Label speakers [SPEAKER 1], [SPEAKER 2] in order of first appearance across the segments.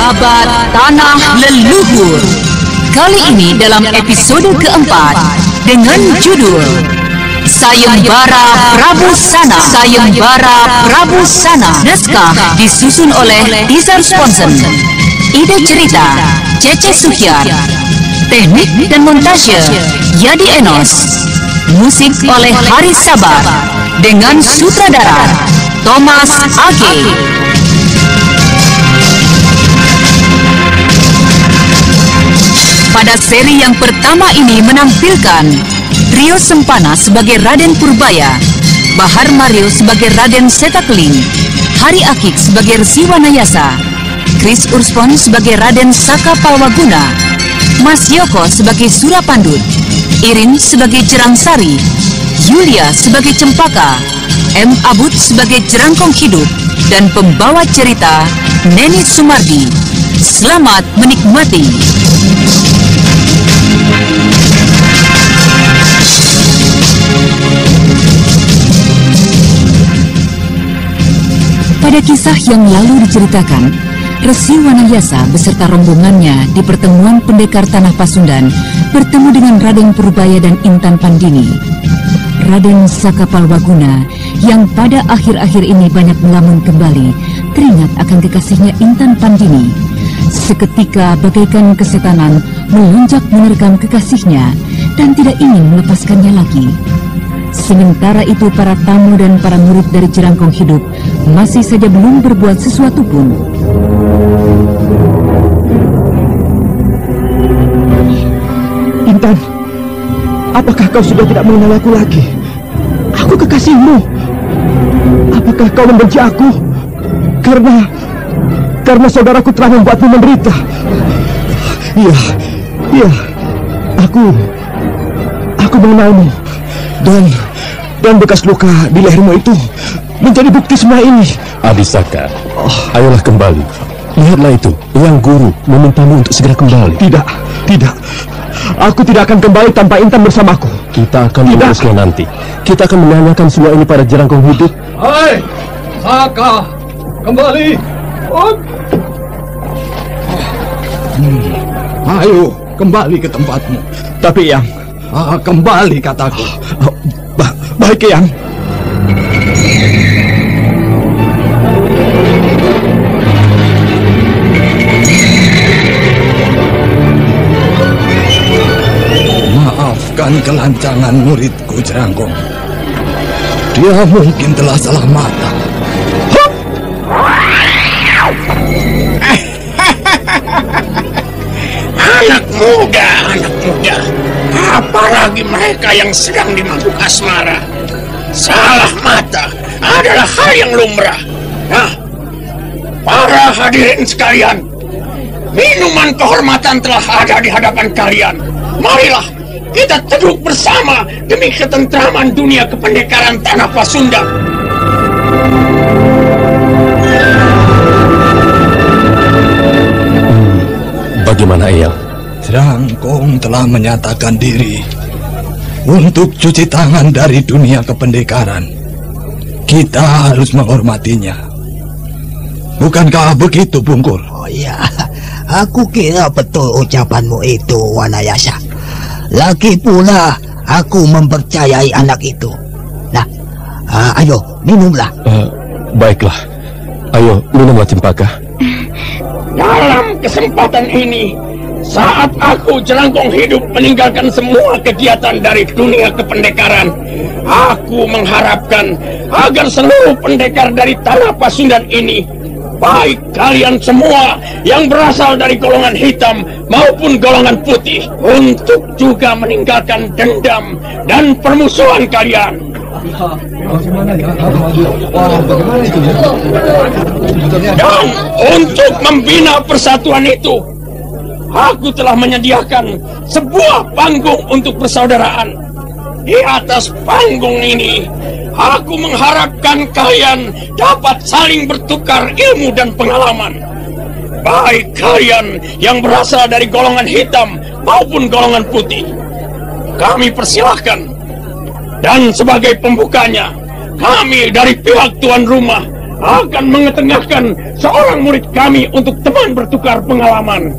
[SPEAKER 1] Sahabat Tanah Leluhur. Kali ini dalam episode keempat dengan judul Sayembara Prabu Sana. Sayembara Prabu Sana. Naskah disusun oleh Izar Sponsen. Ide cerita Cece Suhyar. Teknik dan montase Yadi Enos. Musik oleh Haris Sabar dengan sutradara Thomas Age. Pada seri yang pertama ini menampilkan Rio Sempana sebagai Raden Purbaya, Bahar Mario sebagai Raden Setakling, Hari Akik sebagai Resi Wanayasa, Chris Urspon sebagai Raden Saka Palwaguna, Mas Yoko sebagai Surapandut, Irin sebagai Jerangsari, Yulia sebagai Cempaka, M. Abud sebagai Jerangkong Hidup, dan pembawa cerita Neni Sumardi. Selamat menikmati. Pada kisah yang lalu diceritakan, Resi Wanayasa beserta rombongannya di pertemuan pendekar Tanah Pasundan bertemu dengan Raden Purbaya dan Intan Pandini. Raden Saka Palwaguna yang pada akhir-akhir ini banyak melamun kembali teringat akan kekasihnya Intan Pandini. Seketika bagaikan kesetanan melonjak menerkam kekasihnya dan tidak ingin melepaskannya lagi. Sementara itu para tamu dan para murid dari Jerangkong Hidup masih saja belum berbuat sesuatu pun.
[SPEAKER 2] Intan, apakah kau sudah tidak mengenal aku lagi? Aku kekasihmu. Apakah kau membenci aku? Karena saudaraku telah membuatmu menderita. Iya, aku mengenalmu. Dan bekas luka di lehermu itu menjadi bukti semua ini.
[SPEAKER 3] Abisaka, ayolah kembali. Lihatlah itu, Yang Guru memintamu untuk segera kembali.
[SPEAKER 2] Tidak. Aku tidak akan kembali tanpa Intan bersamaku.
[SPEAKER 3] Kita akan mengurusnya nanti. Kita akan menanyakan semua ini pada Jerangkong Hidup.
[SPEAKER 4] Hai, Saka, kembali. Ayo, kembali ke tempatmu.
[SPEAKER 2] Tapi Yang,
[SPEAKER 4] kembali kataku.
[SPEAKER 2] Baik Yang.
[SPEAKER 4] Maafkan kelancangan muridku Jerangkong. Dia mungkin telah salah mata.
[SPEAKER 5] Anak muda. Apalagi mereka yang sedang dimabuk asmara. Salah mata adalah hal yang lumrah. Nah, para hadirin sekalian, minuman kehormatan telah ada di hadapan kalian. Marilah kita duduk bersama demi ketentraman dunia kependekaran Tanah Pasundan.
[SPEAKER 3] Bagaimana Eyang?
[SPEAKER 4] Jerangkong telah menyatakan diri untuk cuci tangan dari dunia kependekaran. Kita harus menghormatinya. Bukankah begitu, Bungkul?
[SPEAKER 6] Oh iya, aku kira betul ucapanmu itu, Wanayasa. Lagi pula aku mempercayai anak itu. Nah, ayo minumlah.
[SPEAKER 3] Baiklah, ayo minumlah Cempaka.
[SPEAKER 5] Dalam kesempatan ini, saat aku Jerangkong Hidup meninggalkan semua kegiatan dari dunia kependekaran, aku mengharapkan agar seluruh pendekar dari Tanah Pasundan ini, baik kalian semua yang berasal dari golongan hitam maupun golongan putih, untuk juga meninggalkan dendam dan permusuhan kalian. Dan untuk membina persatuan itu, aku telah menyediakan sebuah panggung untuk persaudaraan. Di atas panggung ini, aku mengharapkan kalian dapat saling bertukar ilmu dan pengalaman. Baik kalian yang berasal dari golongan hitam maupun golongan putih, kami persilahkan. Dan sebagai pembukanya, kami dari pihak tuan rumah akan mengetengahkan seorang murid kami untuk teman bertukar pengalaman.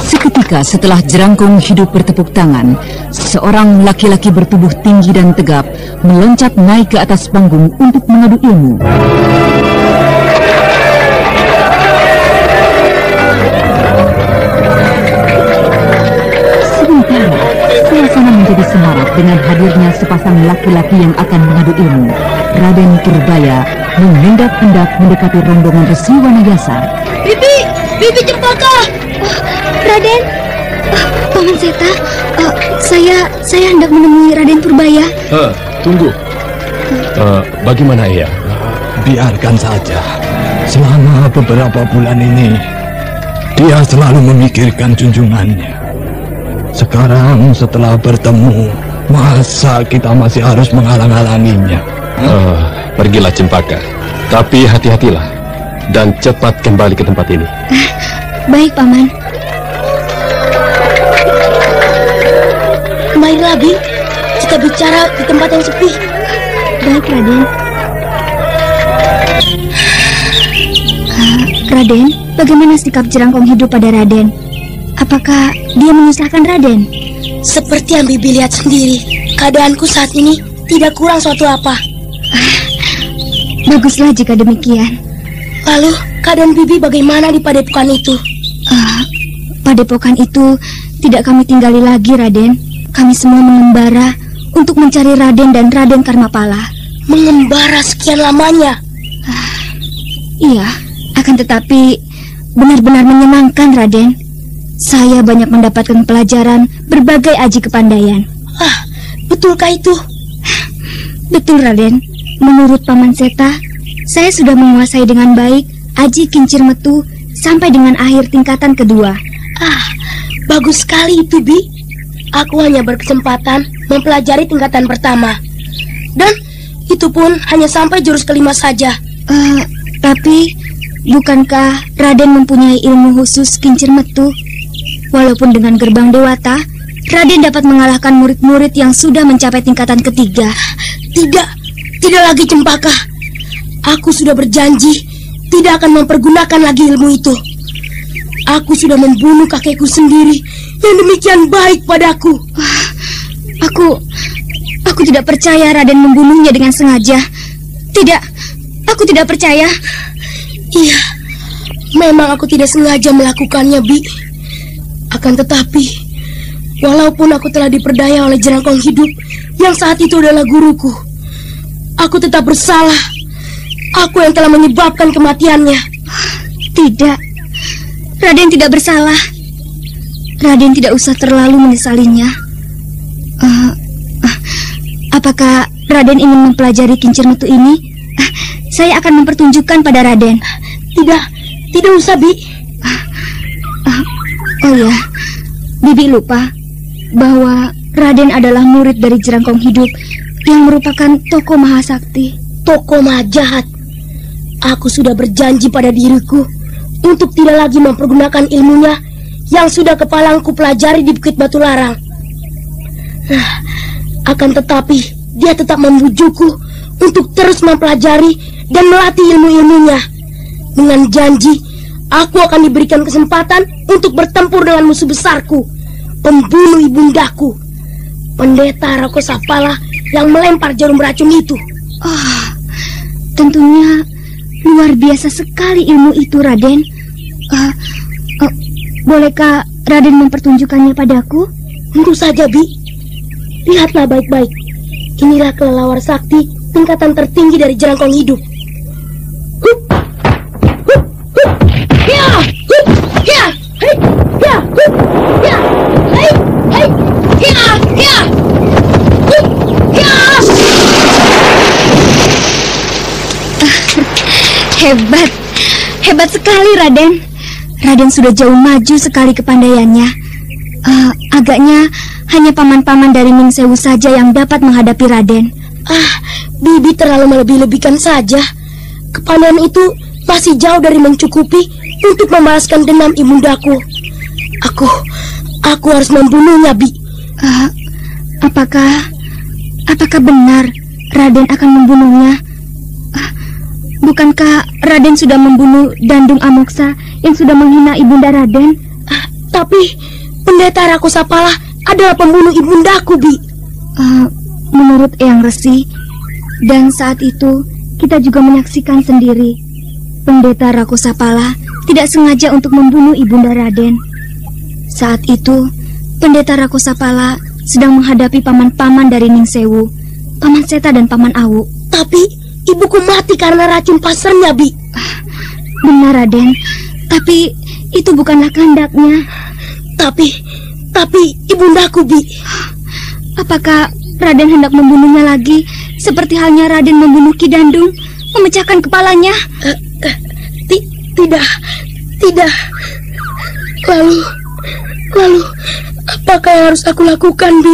[SPEAKER 1] Seketika setelah Jerangkong hidup bertepuk tangan, seorang laki-laki bertubuh tinggi dan tegap meloncat naik ke atas panggung untuk mengadu ilmu. Sementara, suasana menjadi semarak dengan hadirnya sepasang laki-laki yang akan mengadu ilmu. Raden Purbaya menghendak-hendak mendekati rombongan Resi Wanayasa.
[SPEAKER 7] Bibi Cempaka! Raden, Paman Seta, saya hendak menemui Raden Purbaya.
[SPEAKER 3] Tunggu. Bagaimana ia?
[SPEAKER 4] Biarkan saja. Selama beberapa bulan ini, dia selalu memikirkan junjungannya. Sekarang setelah bertemu, masa kita masih harus menghalang-halanginya?
[SPEAKER 3] Pergilah Cempaka, tapi hati-hatilah dan cepat kembali ke tempat ini.
[SPEAKER 7] Baik, Paman. Kembalilah, Bi. Kita bicara di tempat yang sepi. Baik, Raden. Raden, bagaimana sikap Jerangkong hidup pada Raden? Apakah dia menyusahkan Raden? Seperti yang Bibi lihat sendiri, keadaanku saat ini tidak kurang suatu apa. Baguslah jika demikian. Lalu, keadaan Bibi bagaimana di padepokan itu? Padepokan itu tidak kami tinggali lagi, Raden. Kami semua mengembara untuk mencari Raden dan Raden Karmapala. Mengembara sekian lamanya? Iya, akan tetapi benar-benar menyenangkan, Raden. Saya banyak mendapatkan pelajaran berbagai aji kepandaian. Betulkah itu? Betul, Raden. Menurut Paman Seta, saya sudah menguasai dengan baik aji kincir metu sampai dengan akhir tingkatan kedua. Bagus sekali itu, Bi. Aku hanya berkesempatan mempelajari tingkatan pertama. Dan itu pun hanya sampai jurus kelima saja. Tapi bukankah Raden mempunyai ilmu khusus kincir metu? Walaupun dengan gerbang dewata, Raden dapat mengalahkan murid-murid yang sudah mencapai tingkatan ketiga. Tidak lagi Cempaka. Aku sudah berjanji tidak akan mempergunakan lagi ilmu itu. Aku sudah membunuh kakekku sendiri yang demikian baik padaku. Aku tidak percaya Raden membunuhnya dengan sengaja. Tidak, aku tidak percaya. Iya, memang aku tidak sengaja melakukannya, Bi. Akan tetapi, walaupun aku telah diperdaya oleh Jerangkong hidup yang saat itu adalah guruku, aku tetap bersalah. Aku yang telah menyebabkan kematiannya. Tidak, Raden tidak bersalah. Raden tidak usah terlalu menyesalinya. Apakah Raden ingin mempelajari kincir metu ini? Saya akan mempertunjukkan pada Raden. Tidak usah, Bi. Oh ya, Bibi lupa bahwa Raden adalah murid dari Jerangkong hidup yang merupakan tokoh mahasakti. Tokoh maha jahat. Aku sudah berjanji pada diriku untuk tidak lagi mempergunakan ilmunya yang sudah kepalangku pelajari di Bukit Batu Larang. Akan tetapi dia tetap membujukku untuk terus mempelajari dan melatih ilmu-ilmunya. Dengan janji aku akan diberikan kesempatan untuk bertempur dengan musuh besarku, pembunuh ibundaku, Pendeta Rakosapala yang melempar jarum racun itu. Tentunya luar biasa sekali ilmu itu, Raden. Bolehkah Raden mempertunjukkannya padaku? Tentu saja, Bi. Lihatlah baik-baik. Inilah kelelawar sakti tingkatan tertinggi dari Jerangkong hidup. Hebat sekali, Raden. Raden sudah jauh maju sekali kepandaiannya. Agaknya hanya paman-paman dari Ningsewu saja yang dapat menghadapi Raden. Bibi terlalu melebih-lebihkan saja. Kepandaian itu masih jauh dari mencukupi untuk membalaskan dendam ibundaku. Aku harus membunuhnya, Bi. Apakah benar Raden akan membunuhnya. Bukankah Raden sudah membunuh Dandung Amoksa yang sudah menghina ibunda Raden?
[SPEAKER 8] Tapi Pendeta Rakosapala adalah pembunuh ibundaku, Bi.
[SPEAKER 7] Menurut Eyang Resi, dan saat itu kita juga menyaksikan sendiri, Pendeta Rakosapala tidak sengaja untuk membunuh ibunda Raden. Saat itu, Pendeta Rakosapala sedang menghadapi paman-paman dari Ningsewu, Paman Seta dan Paman Awu.
[SPEAKER 8] Tapi ibuku mati karena racun pasarnya, Bi.
[SPEAKER 7] Benar, Raden. Tapi itu bukanlah kehendaknya.
[SPEAKER 8] Tapi ibundaku, Bi.
[SPEAKER 7] Apakah Raden hendak membunuhnya lagi, seperti halnya Raden membunuh Ki Dandung, memecahkan kepalanya?
[SPEAKER 8] Tidak. Lalu, apakah yang harus aku lakukan, Bi?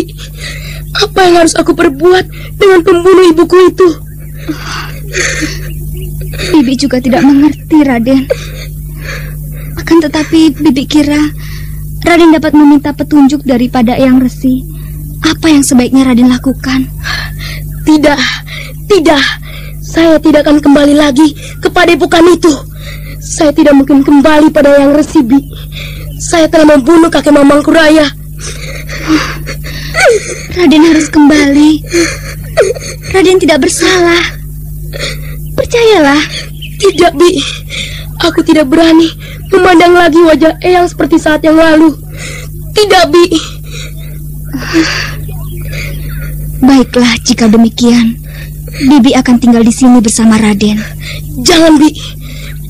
[SPEAKER 8] Apa yang harus aku perbuat dengan pembunuh ibuku itu?
[SPEAKER 7] Bibi juga tidak mengerti, Raden. Akan tetapi Bibi kira Raden dapat meminta petunjuk daripada Eyang Resi. Apa yang sebaiknya Raden lakukan?
[SPEAKER 8] Tidak. Saya tidak akan kembali lagi kepada padepokan itu. Saya tidak mungkin kembali pada Eyang Resi, Bi. Saya telah membunuh kakek mamangku Raya.
[SPEAKER 7] Raden harus kembali. Raden tidak bersalah. Percayalah.
[SPEAKER 8] Tidak, Bi. Aku tidak berani memandang lagi wajah Eyang seperti saat yang lalu. Tidak, Bi.
[SPEAKER 7] Baiklah, jika demikian, Bibi akan tinggal di sini bersama Raden.
[SPEAKER 8] Jangan, Bi.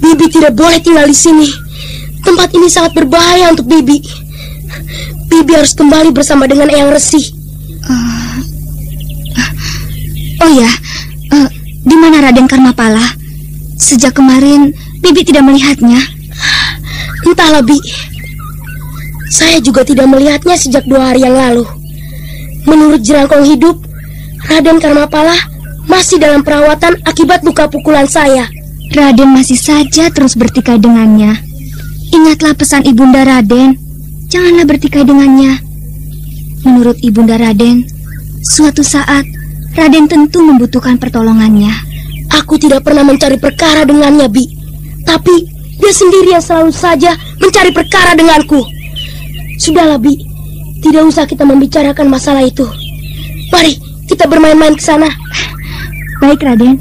[SPEAKER 8] Bibi tidak boleh tinggal di sini. Tempat ini sangat berbahaya untuk Bibi. Bibi harus kembali bersama dengan Eyang Resi.
[SPEAKER 7] Oh ya, di mana Raden Karmapala? Sejak kemarin Bibi tidak melihatnya.
[SPEAKER 8] Entahlah, Bi. Saya juga tidak melihatnya sejak 2 hari yang lalu. Menurut Jerangkong Hidup, Raden Karmapala masih dalam perawatan akibat luka pukulan saya.
[SPEAKER 7] Raden masih saja terus bertikai dengannya. Ingatlah pesan ibunda Raden, janganlah bertikai dengannya. Menurut ibunda Raden, suatu saat Raden tentu membutuhkan pertolongannya.
[SPEAKER 8] Aku tidak pernah mencari perkara dengannya, Bi. Tapi dia sendiri yang selalu saja mencari perkara denganku. Sudahlah, Bi. Tidak usah kita membicarakan masalah itu. Mari kita bermain-main ke sana.
[SPEAKER 7] Baik, Raden.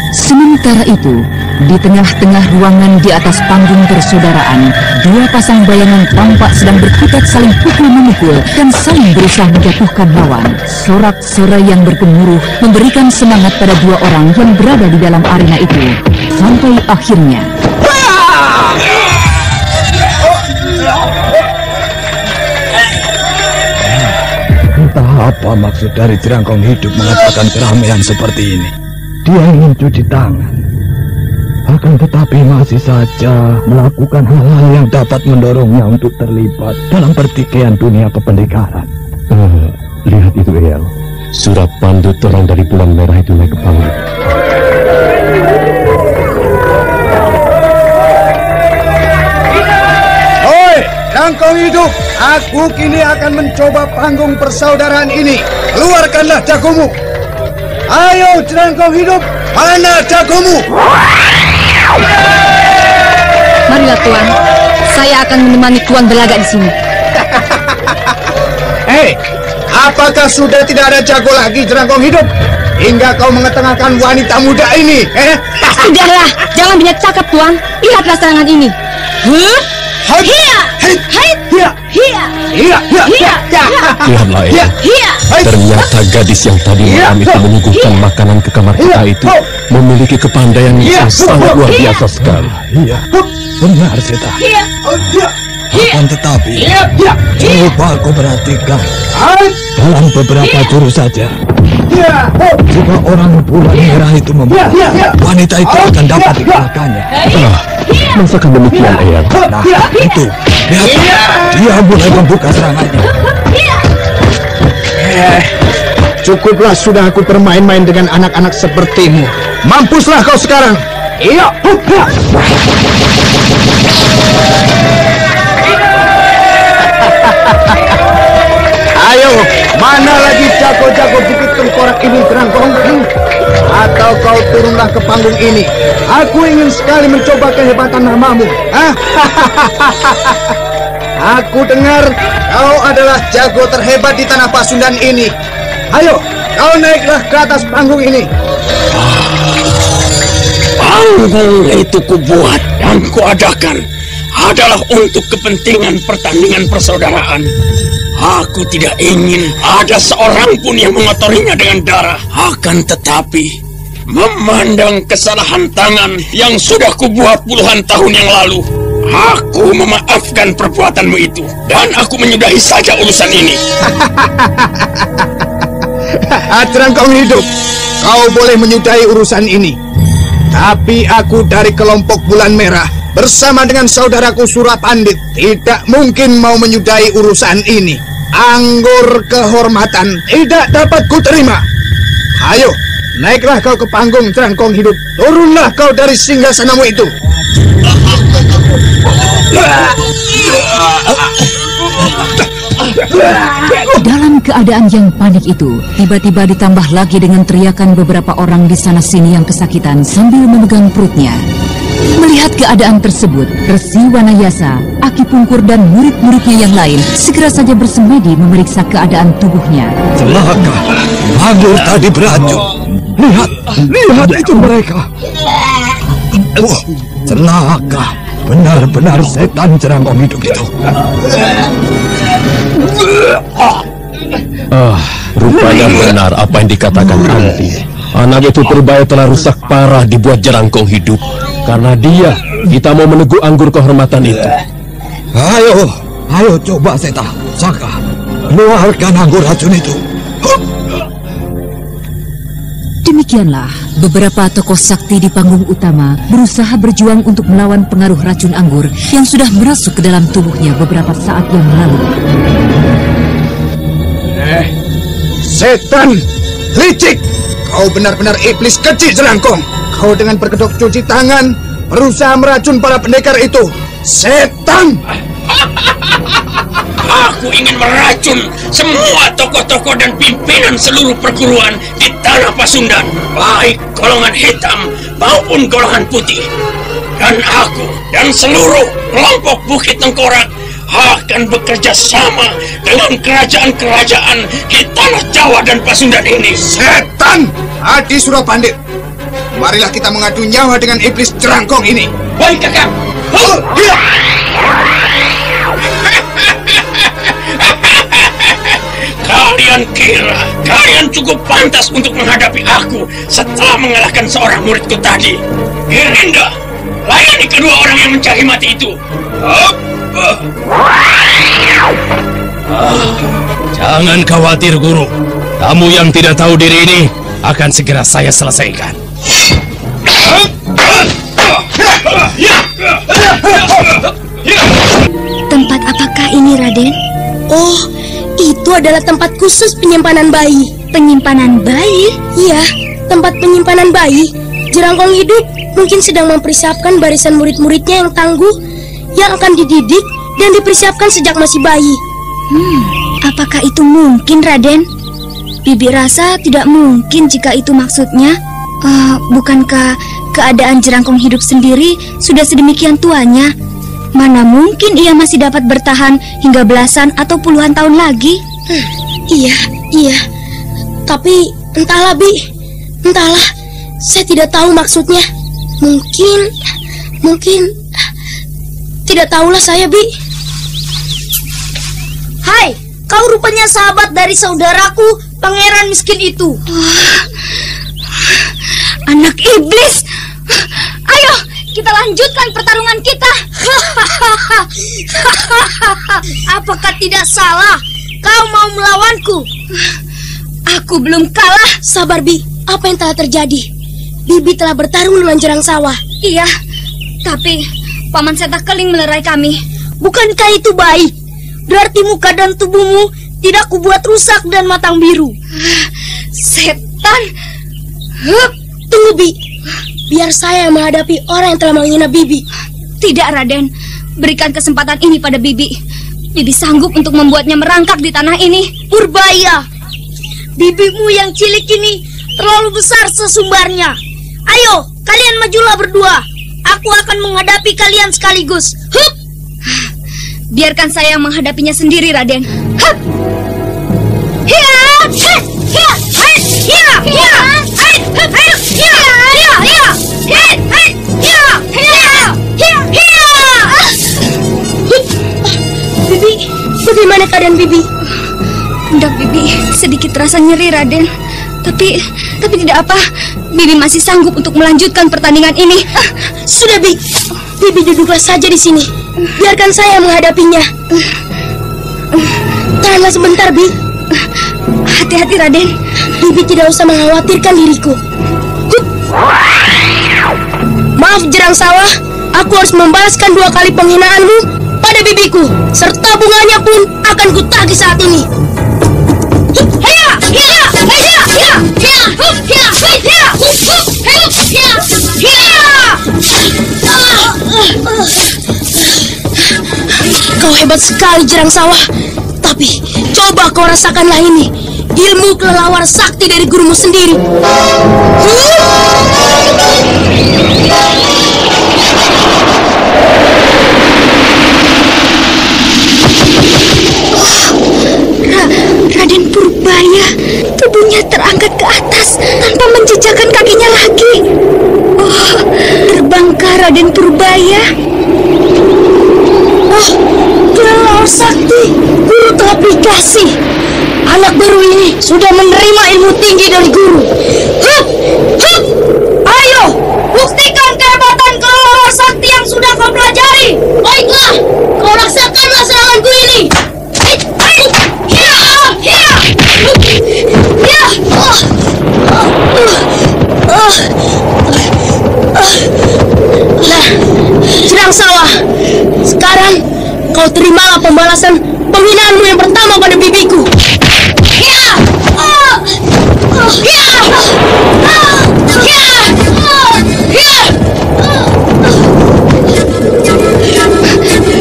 [SPEAKER 1] Sementara itu, di tengah-tengah ruangan di atas panggung persaudaraan, 2 pasang bayangan tampak sedang berkutat saling pukul-memukul dan saling berusaha menjatuhkan lawan. Sorak-sorai yang bergemuruh memberikan semangat pada 2 orang yang berada di dalam arena itu. Sampai akhirnya
[SPEAKER 4] entah apa maksud dari Jerangkong Hidup mengatakan keramaian seperti ini. Dia ingin cuci tangan, akan tetapi masih saja melakukan hal-hal yang dapat mendorongnya untuk terlibat dalam pertikaian dunia kependekaran.
[SPEAKER 3] Lihat itu, Eyang. Surat pandut orang dari Bulan Merah itu naik ke panggung.
[SPEAKER 9] Hoi, Jerangkong Hidup, aku kini akan mencoba panggung persaudaraan ini. Keluarkanlah jagomu. Ayo, Jerangkong Hidup, mana jagomu?
[SPEAKER 10] Marilah, Tuan. Saya akan menemani Tuan berlaga di sini.
[SPEAKER 9] Hei, apakah sudah tidak ada jago lagi, Jerangkong Hidup? Hingga kau mengetengahkan wanita muda ini,
[SPEAKER 10] Sudahlah, jangan banyak cakap, Tuan. Lihatlah serangan ini.
[SPEAKER 3] Lihatlah, Eyang. Ternyata gadis yang tadi malam itu menyuguhkan makanan ke kamar kita itu memiliki kepandaian yang sangat luar biasa sekali.
[SPEAKER 4] Iya, benar, Seta. Akan tetapi, coba kau perhatikan dalam beberapa jurus saja. Jika orang Bulan Merah itu membunuh, wanita itu akan dapat dikalahkannya.
[SPEAKER 3] Masakan demikian, Eyang?
[SPEAKER 4] Nah, itu, lihatlah, dia mulai membuka serangannya.
[SPEAKER 9] Cukuplah sudah aku bermain-main dengan anak-anak sepertimu. Mampuslah kau sekarang. Iya. Ayo, mana lagi jago-jago bukit tengkorak ini, Jerangkong? kau turunlah ke panggung ini. Aku ingin sekali mencoba kehebatan namamu. Aku dengar kau adalah jago terhebat di tanah Pasundan ini. Ayo, kau naiklah ke atas panggung ini.
[SPEAKER 5] Panggung itu kubuat dan kuadakan adalah untuk kepentingan pertandingan persaudaraan. Aku tidak ingin ada seorang pun yang mengotorinya dengan darah. Akan tetapi, memandang kesalahan tangan yang sudah kubuat puluhan tahun yang lalu, aku memaafkan perbuatanmu itu. Dan aku menyudahi saja urusan ini.
[SPEAKER 9] Jerangkong hidup, kau boleh menyudahi urusan ini. Tapi aku dari kelompok Bulan Merah bersama dengan saudaraku Surapandit tidak mungkin mau menyudahi urusan ini. Anggur kehormatan tidak dapat kuterima. Ayo, naiklah kau ke panggung Jerangkong hidup. Turunlah kau dari singgasanamu itu.
[SPEAKER 1] Dalam keadaan yang panik itu, tiba-tiba ditambah lagi dengan teriakan beberapa orang di sana-sini yang kesakitan sambil memegang perutnya. Melihat keadaan tersebut, Resi Wanayasa, Aki Pungkur dan murid-muridnya yang lain segera saja bersemedi memeriksa keadaan tubuhnya.
[SPEAKER 4] Celaka, Anggur tadi beracun. Lihat itu mereka. Wah, celaka. Benar-benar setan Jerangkong hidup itu.
[SPEAKER 3] Rupanya benar apa yang dikatakan Anti. Anak itu Purbaya telah rusak parah dibuat Jerangkong hidup. Karena dia, kita mau meneguh anggur kehormatan itu.
[SPEAKER 4] Ayo coba Seta, Saka, keluarkan anggur racun itu.
[SPEAKER 1] Demikianlah, beberapa tokoh sakti di panggung utama berusaha berjuang untuk melawan pengaruh racun anggur yang sudah merasuk ke dalam tubuhnya beberapa saat yang lalu.
[SPEAKER 9] Setan, licik! Kau benar-benar iblis kecil Jerangkong. Kau dengan berkedok cuci tangan berusaha meracun para pendekar itu. Setan!
[SPEAKER 5] Aku ingin meracun semua tokoh-tokoh dan pimpinan seluruh perguruan di tanah Pasundan, baik golongan hitam maupun golongan putih. Dan aku dan seluruh kelompok Bukit Tengkorak akan bekerja sama dengan kerajaan-kerajaan di tanah Jawa dan Pasundan ini.
[SPEAKER 9] Setan! Adi Surapandit, marilah kita mengadu nyawa dengan iblis Jerangkong ini.
[SPEAKER 5] Baik, Kakang. Kalian kira kalian cukup pantas untuk menghadapi aku setelah mengalahkan seorang muridku tadi? Girinda, layani kedua orang yang mencari mati itu.
[SPEAKER 3] Jangan khawatir, Guru. Kamu yang tidak tahu diri ini akan segera saya selesaikan.
[SPEAKER 8] Tempat apakah ini, Raden? Oh, itu adalah tempat khusus penyimpanan bayi. Penyimpanan bayi? Iya, tempat penyimpanan bayi. Jerangkong hidup mungkin sedang mempersiapkan barisan murid-muridnya yang tangguh, yang akan dididik dan dipersiapkan sejak masih bayi.
[SPEAKER 7] Apakah itu mungkin, Raden? Bibi rasa tidak mungkin jika itu maksudnya. Bukankah keadaan Jerangkong hidup sendiri sudah sedemikian tuanya? Mana mungkin ia masih dapat bertahan hingga belasan atau puluhan tahun lagi?
[SPEAKER 8] Iya. Tapi entahlah, Bi. Entahlah. Saya tidak tahu maksudnya. Mungkin tidak tahulah saya, Bi. Hai, kau rupanya sahabat dari saudaraku, pangeran miskin itu.
[SPEAKER 7] Anak iblis! Ayo, kita lanjutkan pertarungan kita.
[SPEAKER 8] Apakah tidak salah kau mau melawanku?
[SPEAKER 7] Aku belum kalah.
[SPEAKER 8] Sabar, Bi. Apa yang telah terjadi? Bibi telah bertarung dengan Jerang Sawah.
[SPEAKER 7] Iya, tapi Paman Seta Keling melerai kami.
[SPEAKER 8] Bukankah itu baik? Berarti muka dan tubuhmu tidak kubuat rusak dan matang biru.
[SPEAKER 7] Setan!
[SPEAKER 8] Tunggu, Bi. Biar saya yang menghadapi orang yang telah menghina Bibi.
[SPEAKER 7] Tidak, Raden. Berikan kesempatan ini pada Bibi. Bibi sanggup untuk membuatnya merangkak di tanah ini.
[SPEAKER 8] Purbaya, bibimu yang cilik ini terlalu besar sesumbarnya. Ayo, kalian majulah berdua. Aku akan menghadapi kalian sekaligus. Hup!
[SPEAKER 7] Biarkan saya menghadapinya sendiri, Raden. Hup!
[SPEAKER 8] Bibi, bagaimana keadaan Bibi?
[SPEAKER 7] Pundak Bibi sedikit terasa nyeri, Raden. Tapi tidak apa. Bibi masih sanggup untuk melanjutkan pertandingan ini.
[SPEAKER 8] Sudah, Bibi duduklah saja di sini. Biarkan saya menghadapinya. Tahanlah sebentar, Bi.
[SPEAKER 7] Hati-hati, Raden.
[SPEAKER 8] Bibi tidak usah mengkhawatirkan diriku. Maaf, Jerang Sawah. Aku harus membalaskan 2 kali penghinaanmu pada bibiku. Serta bunganya pun akan kutagih saat ini. Kau hebat sekali, Jerang Sawah. Tapi coba kau rasakanlah ini, ilmu kelelawar sakti dari gurumu sendiri.
[SPEAKER 7] Raden Purbaya, tubuhnya terangkat ke atas tanpa menjejakkan kakinya lagi. Oh, terbangkah Raden Purbaya.
[SPEAKER 8] Oh, kelelawar sakti, guru teraplikasi. Anak baru ini sudah menerima ilmu tinggi dari guru. Hup, hup. Ayo, buktikan kehebatan kelelawar sakti yang sudah kau pelajari. Baiklah, kau rasakanlah seranganku ini. Nah, Jerang Sawah, sekarang kau terimalah pembalasan penghinaanmu yang pertama pada bibiku.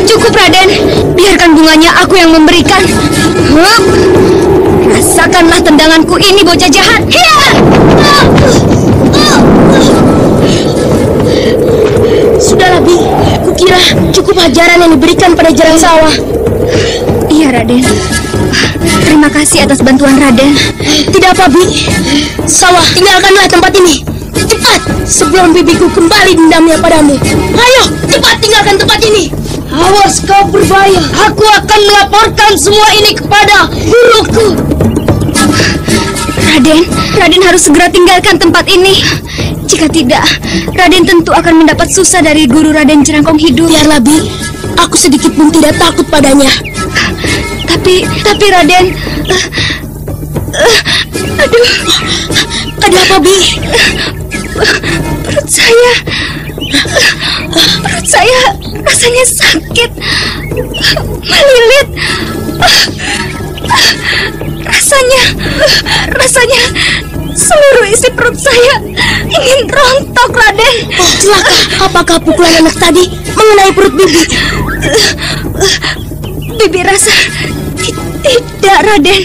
[SPEAKER 7] Cukup, Raden. Biarkan bunganya aku yang memberikan. Hup. Rasakanlah tendanganku ini, bocah jahat.
[SPEAKER 8] Sudahlah, Bi. Kukira cukup ajaran yang diberikan pada Jerang Sawah.
[SPEAKER 7] Iya, Raden. Terima kasih atas bantuan Raden.
[SPEAKER 8] Tidak apa, Bi. Sawah, tinggalkanlah tempat ini. Cepat, sebelum bibiku kembali dendamnya padamu. Ayo, cepat tinggalkan tempat ini. Awas kau berbahaya. Aku akan melaporkan semua ini kepada guruku.
[SPEAKER 7] Raden harus segera tinggalkan tempat ini. Jika tidak, Raden tentu akan mendapat susah dari guru Raden Jerangkong Hidup.
[SPEAKER 8] Biarlah, Bi. Aku sedikit pun tidak takut padanya.
[SPEAKER 7] Tapi Raden... aduh.
[SPEAKER 8] Ada apa, Bi?
[SPEAKER 7] Perut saya rasanya sakit, melilit. Rasanya seluruh isi perut saya ingin rontok, Raden.
[SPEAKER 8] Oh, celaka. Apakah pukulan anak tadi mengenai perut Bibi?
[SPEAKER 7] Bibi rasa tidak, Raden.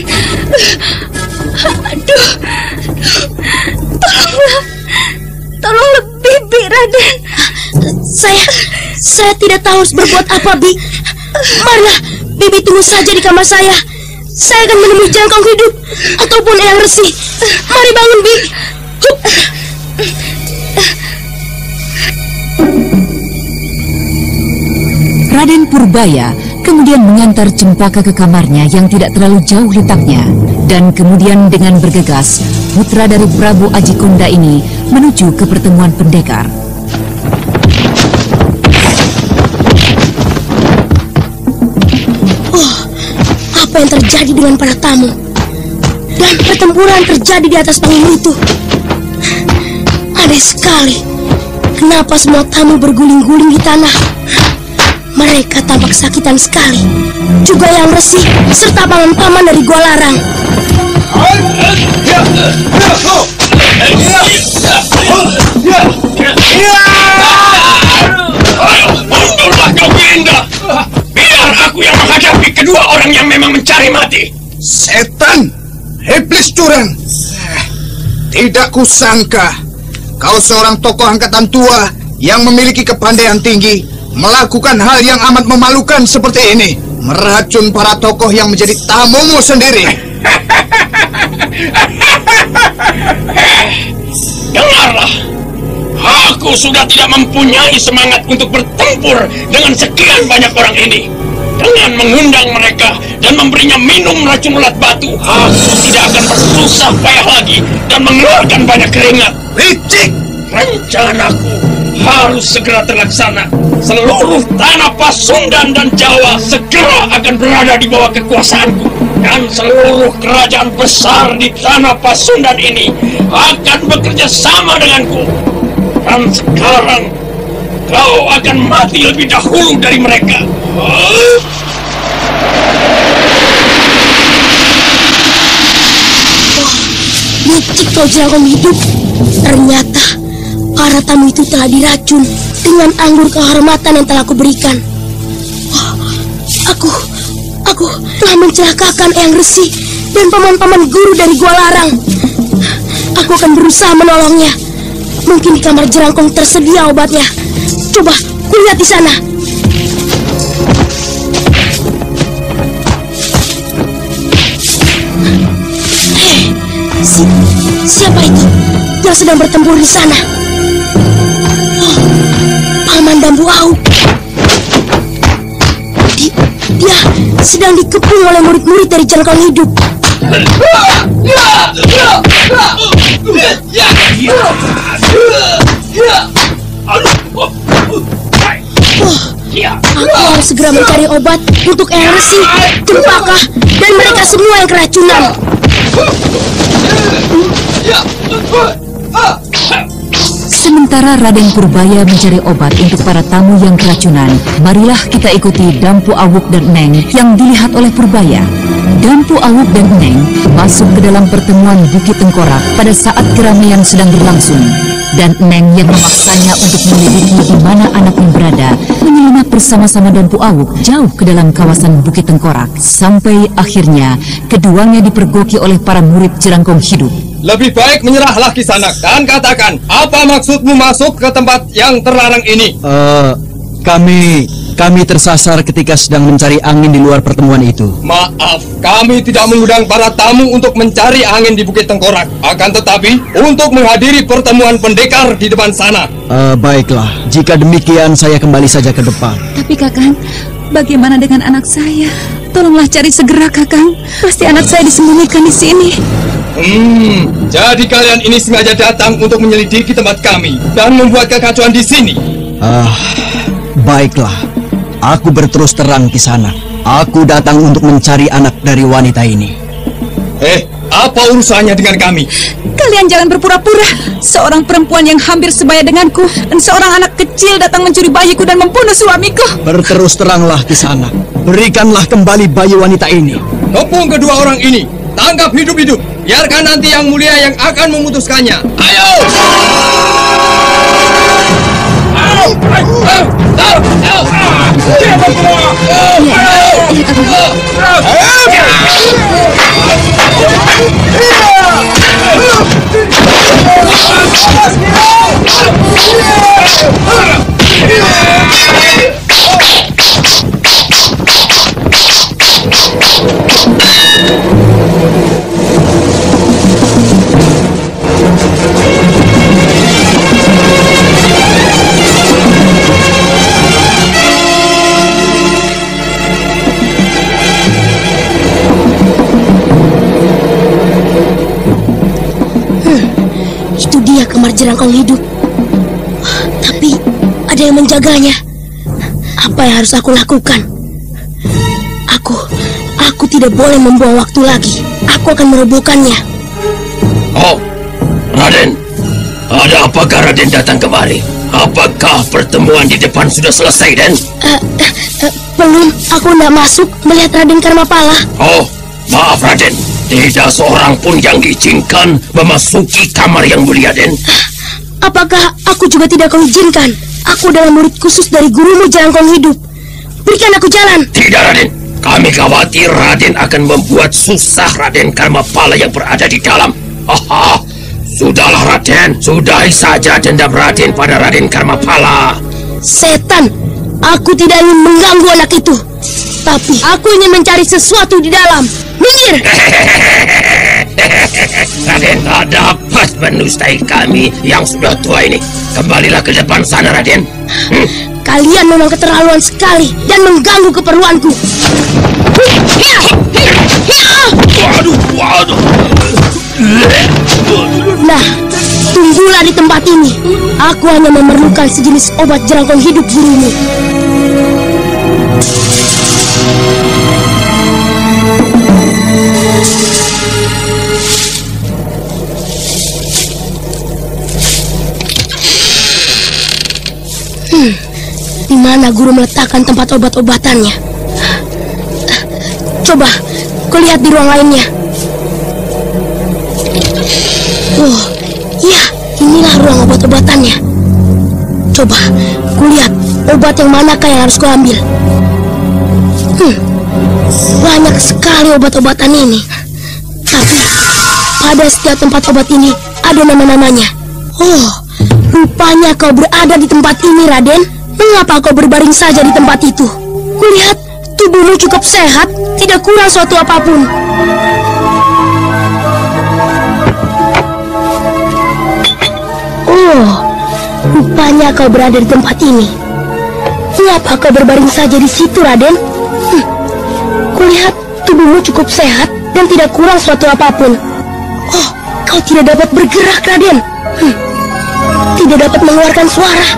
[SPEAKER 7] Aduh, tolonglah Bibi, Raden.
[SPEAKER 8] Saya tidak tahu harus berbuat apa, Bi. Marilah, Bibi tunggu saja di kamar saya. Saya akan menemui Jerangkong Hidup ataupun Eyang Resi. Mari bangun, Bi. Hup.
[SPEAKER 1] Raden Purbaya kemudian mengantar Cempaka ke kamarnya yang tidak terlalu jauh letaknya. Dan kemudian dengan bergegas, putra dari Prabu Ajikonda ini menuju ke pertemuan pendekar.
[SPEAKER 8] Oh, apa yang terjadi dengan para tamu? Dan pertempuran terjadi di atas panggung itu. Aneh sekali. Kenapa semua tamu berguling-guling di tanah? Mereka tampak kesakitan sekali. Juga Eyang Resi serta paman-paman dari Gua Larang.
[SPEAKER 5] Mundurlah kau, Genda. Biar aku yang menghadapi kedua orang yang memang mencari mati.
[SPEAKER 9] Setan, iblis curang. Tidak kusangka kau seorang tokoh angkatan tua yang memiliki kepandaian tinggi, melakukan hal yang amat memalukan seperti ini, meracun para tokoh yang menjadi tamumu sendiri.
[SPEAKER 5] Dengarlah, aku sudah tidak mempunyai semangat untuk bertempur dengan sekian banyak orang ini. Dengan mengundang mereka dan memberinya minum racun ulat batu, aku tidak akan bersusah payah lagi dan mengeluarkan banyak keringat.
[SPEAKER 9] Licik!
[SPEAKER 5] Rencanaku harus segera terlaksana. Seluruh tanah Pasundan dan Jawa segera akan berada di bawah kekuasaanku. Dan seluruh kerajaan besar di tanah Pasundan ini akan bekerja sama denganku. Dan sekarang kau akan mati lebih dahulu dari mereka.
[SPEAKER 8] Licik kau Jerangkong Hidup. Ternyata para tamu itu telah diracun dengan anggur kehormatan yang telah kuberikan. Aku telah mencelakakan Eyang Resi dan paman-paman guru dari Gua Larang. Aku akan berusaha menolongnya. Mungkin di kamar Jerangkong tersedia obatnya. Coba kulihat di sana. Siapa itu yang sedang bertempur di sana? Oh, Paman Dambu Awuk. Dia sedang dikepung oleh murid-murid dari Jerangkong Hidup. Aku harus segera mencari obat untuk Eyang Resi, Cempaka, dan mereka semua yang keracunan.
[SPEAKER 1] Sementara Raden Purbaya mencari obat untuk para tamu yang keracunan, marilah kita ikuti Dampu Awuk dan Neng yang dilihat oleh Purbaya. Dampu Awuk dan Neng masuk ke dalam pertemuan Bukit Tengkorak pada saat keramaian sedang berlangsung. Dan Neng yang memaksanya untuk menyelidiki di mana anaknya berada, menyelinap bersama-sama Dampu Awuk jauh ke dalam kawasan Bukit Tengkorak. Sampai akhirnya keduanya dipergoki oleh para murid Jerangkong Hidup.
[SPEAKER 11] Lebih baik menyerahlah Kisanak dan katakan, apa maksudmu masuk ke tempat yang terlarang ini?
[SPEAKER 2] Kami tersasar ketika sedang mencari angin di luar pertemuan itu.
[SPEAKER 11] Maaf, kami tidak mengundang para tamu untuk mencari angin di Bukit Tengkorak. Akan tetapi, untuk menghadiri pertemuan pendekar di depan sana.
[SPEAKER 2] Baiklah, jika demikian saya kembali saja ke depan.
[SPEAKER 10] Tapi Kakang, bagaimana dengan anak saya? Tolonglah cari segera, Kakang. Pasti anak saya disembunyikan di sini.
[SPEAKER 11] Jadi kalian ini sengaja datang untuk menyelidiki tempat kami dan membuat kekacauan di sini.
[SPEAKER 2] Baiklah, aku berterus terang Kisanak. Aku datang untuk mencari anak dari wanita ini.
[SPEAKER 11] Apa urusannya dengan kami?
[SPEAKER 10] Kalian jangan berpura-pura. Seorang perempuan yang hampir sebaya denganku dan seorang anak kecil datang mencuri bayiku dan membunuh suamiku.
[SPEAKER 2] Berterus teranglah Kisanak. Berikanlah kembali bayi wanita ini.
[SPEAKER 11] Kepung kedua orang ini. Tangkap hidup-hidup. Biarkan nanti yang mulia yang akan memutuskannya. Ayo!
[SPEAKER 8] Itu dia kamar Jerangkong Hidup. Tapi ada yang menjaganya. Apa yang harus aku lakukan? Aku tidak boleh membuang waktu lagi. Aku akan merobohkannya.
[SPEAKER 5] Oh, Raden, ada apakah Raden datang kemari? Apakah pertemuan di depan sudah selesai, Den?
[SPEAKER 8] Belum, aku tidak masuk melihat Raden Karmapala.
[SPEAKER 5] Oh, maaf Raden, tidak seorang pun yang diizinkan memasuki kamar yang mulia, Den.
[SPEAKER 8] Apakah aku juga tidak kau izinkan? Aku adalah murid khusus dari gurumu Jerangkong Hidup. Berikan aku jalan.
[SPEAKER 5] Tidak, Raden. Kami khawatir Raden akan membuat susah Raden Karmapala yang berada di dalam. Sudahlah Raden, sudahi saja dendam Raden pada Raden Karmapala.
[SPEAKER 8] Setan, aku tidak ingin mengganggu anak itu, tapi aku ingin mencari sesuatu di dalam. Minggir!
[SPEAKER 5] Raden tak dapat menustai kami yang sudah tua ini. Kembalilah ke depan sana, Raden.
[SPEAKER 8] Kalian memang keterlaluan sekali dan mengganggu keperluanku.
[SPEAKER 5] Waduh.
[SPEAKER 8] Nah, tunggulah di tempat ini. Aku hanya memerlukan sejenis obat jerangkong hidup gurumu. Di mana guru meletakkan tempat obat-obatannya? Coba, kau lihat di ruang lainnya. Oh, iya, inilah ruang obat-obatannya. Coba, kulihat obat yang manakah yang harus kuambil. Banyak sekali obat-obatan ini. Tapi, pada setiap tempat obat ini ada nama-namanya. Oh, rupanya kau berada di tempat ini, Raden. Mengapa kau berbaring saja di tempat itu? Kulihat tubuhmu cukup sehat, tidak kurang suatu apapun. Oh, rupanya kau berada di tempat ini. Mengapa kau berbaring saja di situ, Raden? Kulihat tubuhmu cukup sehat dan tidak kurang suatu apapun. Oh, kau tidak dapat bergerak, Raden. Tidak dapat mengeluarkan suara.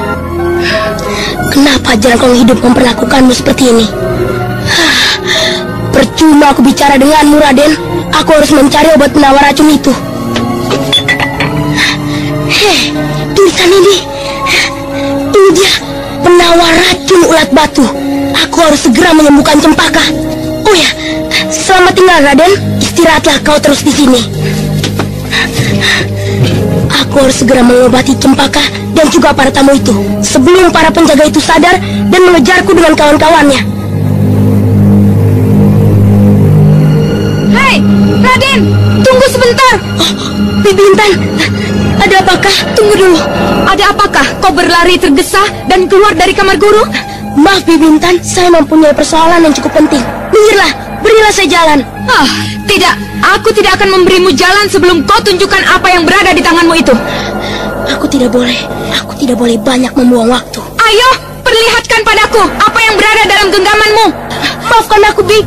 [SPEAKER 8] Kenapa jerangkong hidup memperlakukanmu seperti ini? Percuma aku bicara denganmu, Raden. Aku harus mencari obat penawar racun itu. Tulisan ini. Ini dia, penawar racun ulat batu. Aku harus segera menyembuhkan Cempaka. Oh ya, selamat tinggal, Raden. Istirahatlah kau terus di sini. Aku harus segera mengobati Cempaka dan juga para tamu itu sebelum para penjaga itu sadar dan mengejarku dengan kawan-kawannya.
[SPEAKER 10] Hei, Raden, tunggu sebentar.
[SPEAKER 8] Oh, Bibi Intan, ada apakah?
[SPEAKER 10] Tunggu dulu. Ada apakah kau berlari tergesa dan keluar dari kamar guru?
[SPEAKER 8] Maaf, Bibi Intan, saya mempunyai persoalan yang cukup penting. Minggirlah, berilah saya jalan.
[SPEAKER 10] Tidak, aku tidak akan memberimu jalan sebelum kau tunjukkan apa yang berada di tanganmu itu.
[SPEAKER 8] Aku tidak boleh banyak membuang waktu.
[SPEAKER 10] Ayo, perlihatkan padaku apa yang berada dalam genggamanmu.
[SPEAKER 8] Maafkan aku, Bi.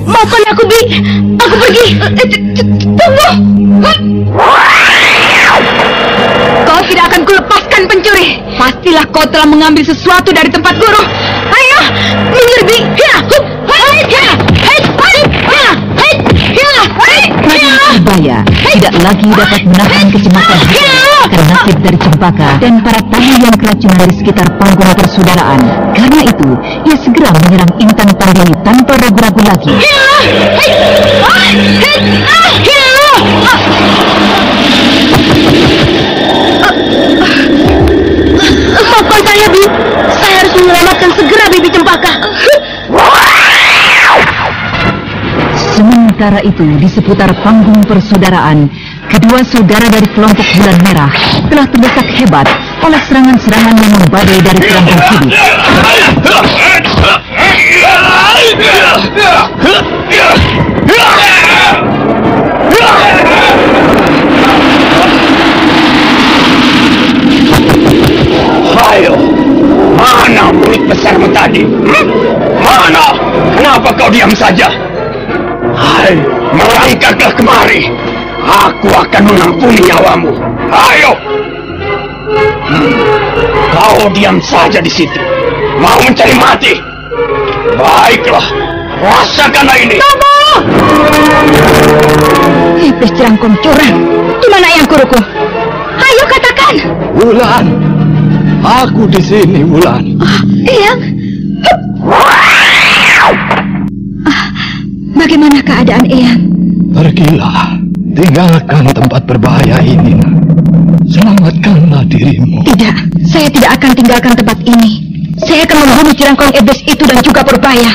[SPEAKER 8] Maafkan aku, Bi. Aku pergi. Tunggu.
[SPEAKER 10] Kau tidak akan kulepaskan, pencuri. Pastilah kau telah mengambil sesuatu dari tempat guru. Ayo, minggir, Bi.
[SPEAKER 1] Purbaya tidak lagi dapat menahan kecemasan karena nasib dari Cempaka dan para tamu yang keracunan di sekitar panggung persaudaraan. Karena itu, ia segera menyerang Intan Pandini tanpa ragu-ragu lagi.
[SPEAKER 8] Maafkan saya, Bi. Saya harus menyelamatkan segera Bibi Cempaka.
[SPEAKER 1] Sementara itu, di seputar panggung persaudaraan, kedua saudara dari kelompok Bulan Merah telah terdesak hebat oleh serangan-serangan yang membadai dari jerangkong hidup.
[SPEAKER 5] Ayo, mana murid besarmu tadi? Mana? Kenapa kau diam saja? Hai, melangkahlah kemari. Aku akan mengampuni nyawamu. Ayo. Kau diam saja di situ. Mau mencari mati? Baiklah, rasakanlah ini.
[SPEAKER 10] Tunggu! Iblis jerangkong curang. Di mana yang guruku? Ayo katakan.
[SPEAKER 4] Wulan, aku di sini, Wulan.
[SPEAKER 10] Eyang. Bagaimana keadaan Eyang?
[SPEAKER 4] Pergilah, tinggalkan tempat berbahaya ini. Selamatkanlah dirimu.
[SPEAKER 10] Tidak, saya tidak akan tinggalkan tempat ini.
[SPEAKER 7] saya akan membunuh jerangkong iblis itu dan juga Purbaya.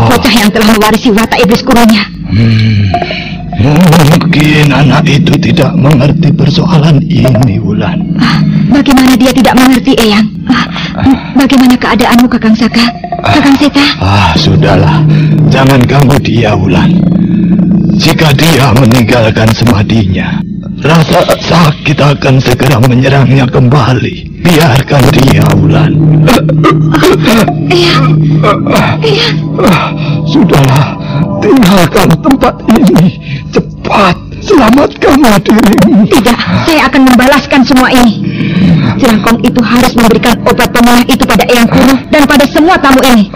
[SPEAKER 7] Bocah yang telah mewarisi watak iblis kurunya.
[SPEAKER 4] Mungkin anak itu tidak mengerti persoalan ini, Wulan.
[SPEAKER 7] Bagaimana dia tidak mengerti, Eyang? Bagaimana keadaanmu, Kakang Saka? Kakang Seta?
[SPEAKER 4] Sudahlah. Jangan ganggu dia, Wulan. Jika dia meninggalkan semadinya, rasa sakit akan segera menyerangnya kembali. Biarkan dia, Wulan.
[SPEAKER 7] Eyang.
[SPEAKER 4] Sudahlah. Tinggalkan tempat ini. Cepat, selamatkanlah dirimu.
[SPEAKER 7] Tidak, saya akan membalaskan semua ini. Jerangkong itu harus memberikan obat pemunah itu pada Eyang Kuru dan pada semua tamu ini.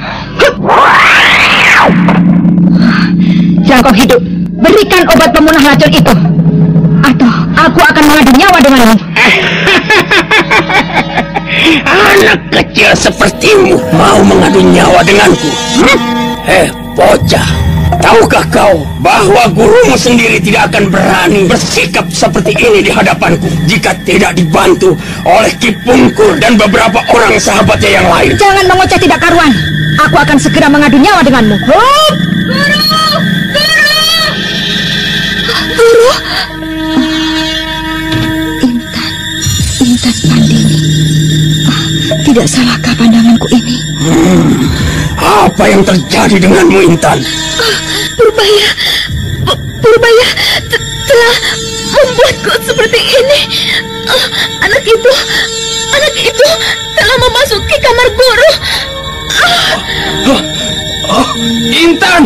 [SPEAKER 7] Jerangkong hidup, berikan obat pemunah racun itu, atau aku akan mengadu nyawa denganmu.
[SPEAKER 5] Anak kecil sepertimu mau mengadu nyawa denganku? Bocah, tahukah kau bahwa gurumu sendiri tidak akan berani bersikap seperti ini di hadapanku jika tidak dibantu oleh Ki Pungkur dan beberapa orang sahabatnya yang lain?
[SPEAKER 7] Jangan mengoceh tidak karuan. Aku akan segera mengadu nyawa denganmu. Guru! Intan Pandini. Tidak salahkah pandanganku ini?
[SPEAKER 5] Apa yang terjadi denganmu, Intan?
[SPEAKER 8] Purbaya telah membuatku seperti ini. Anak itu telah memasuki kamar guru.
[SPEAKER 5] Intan!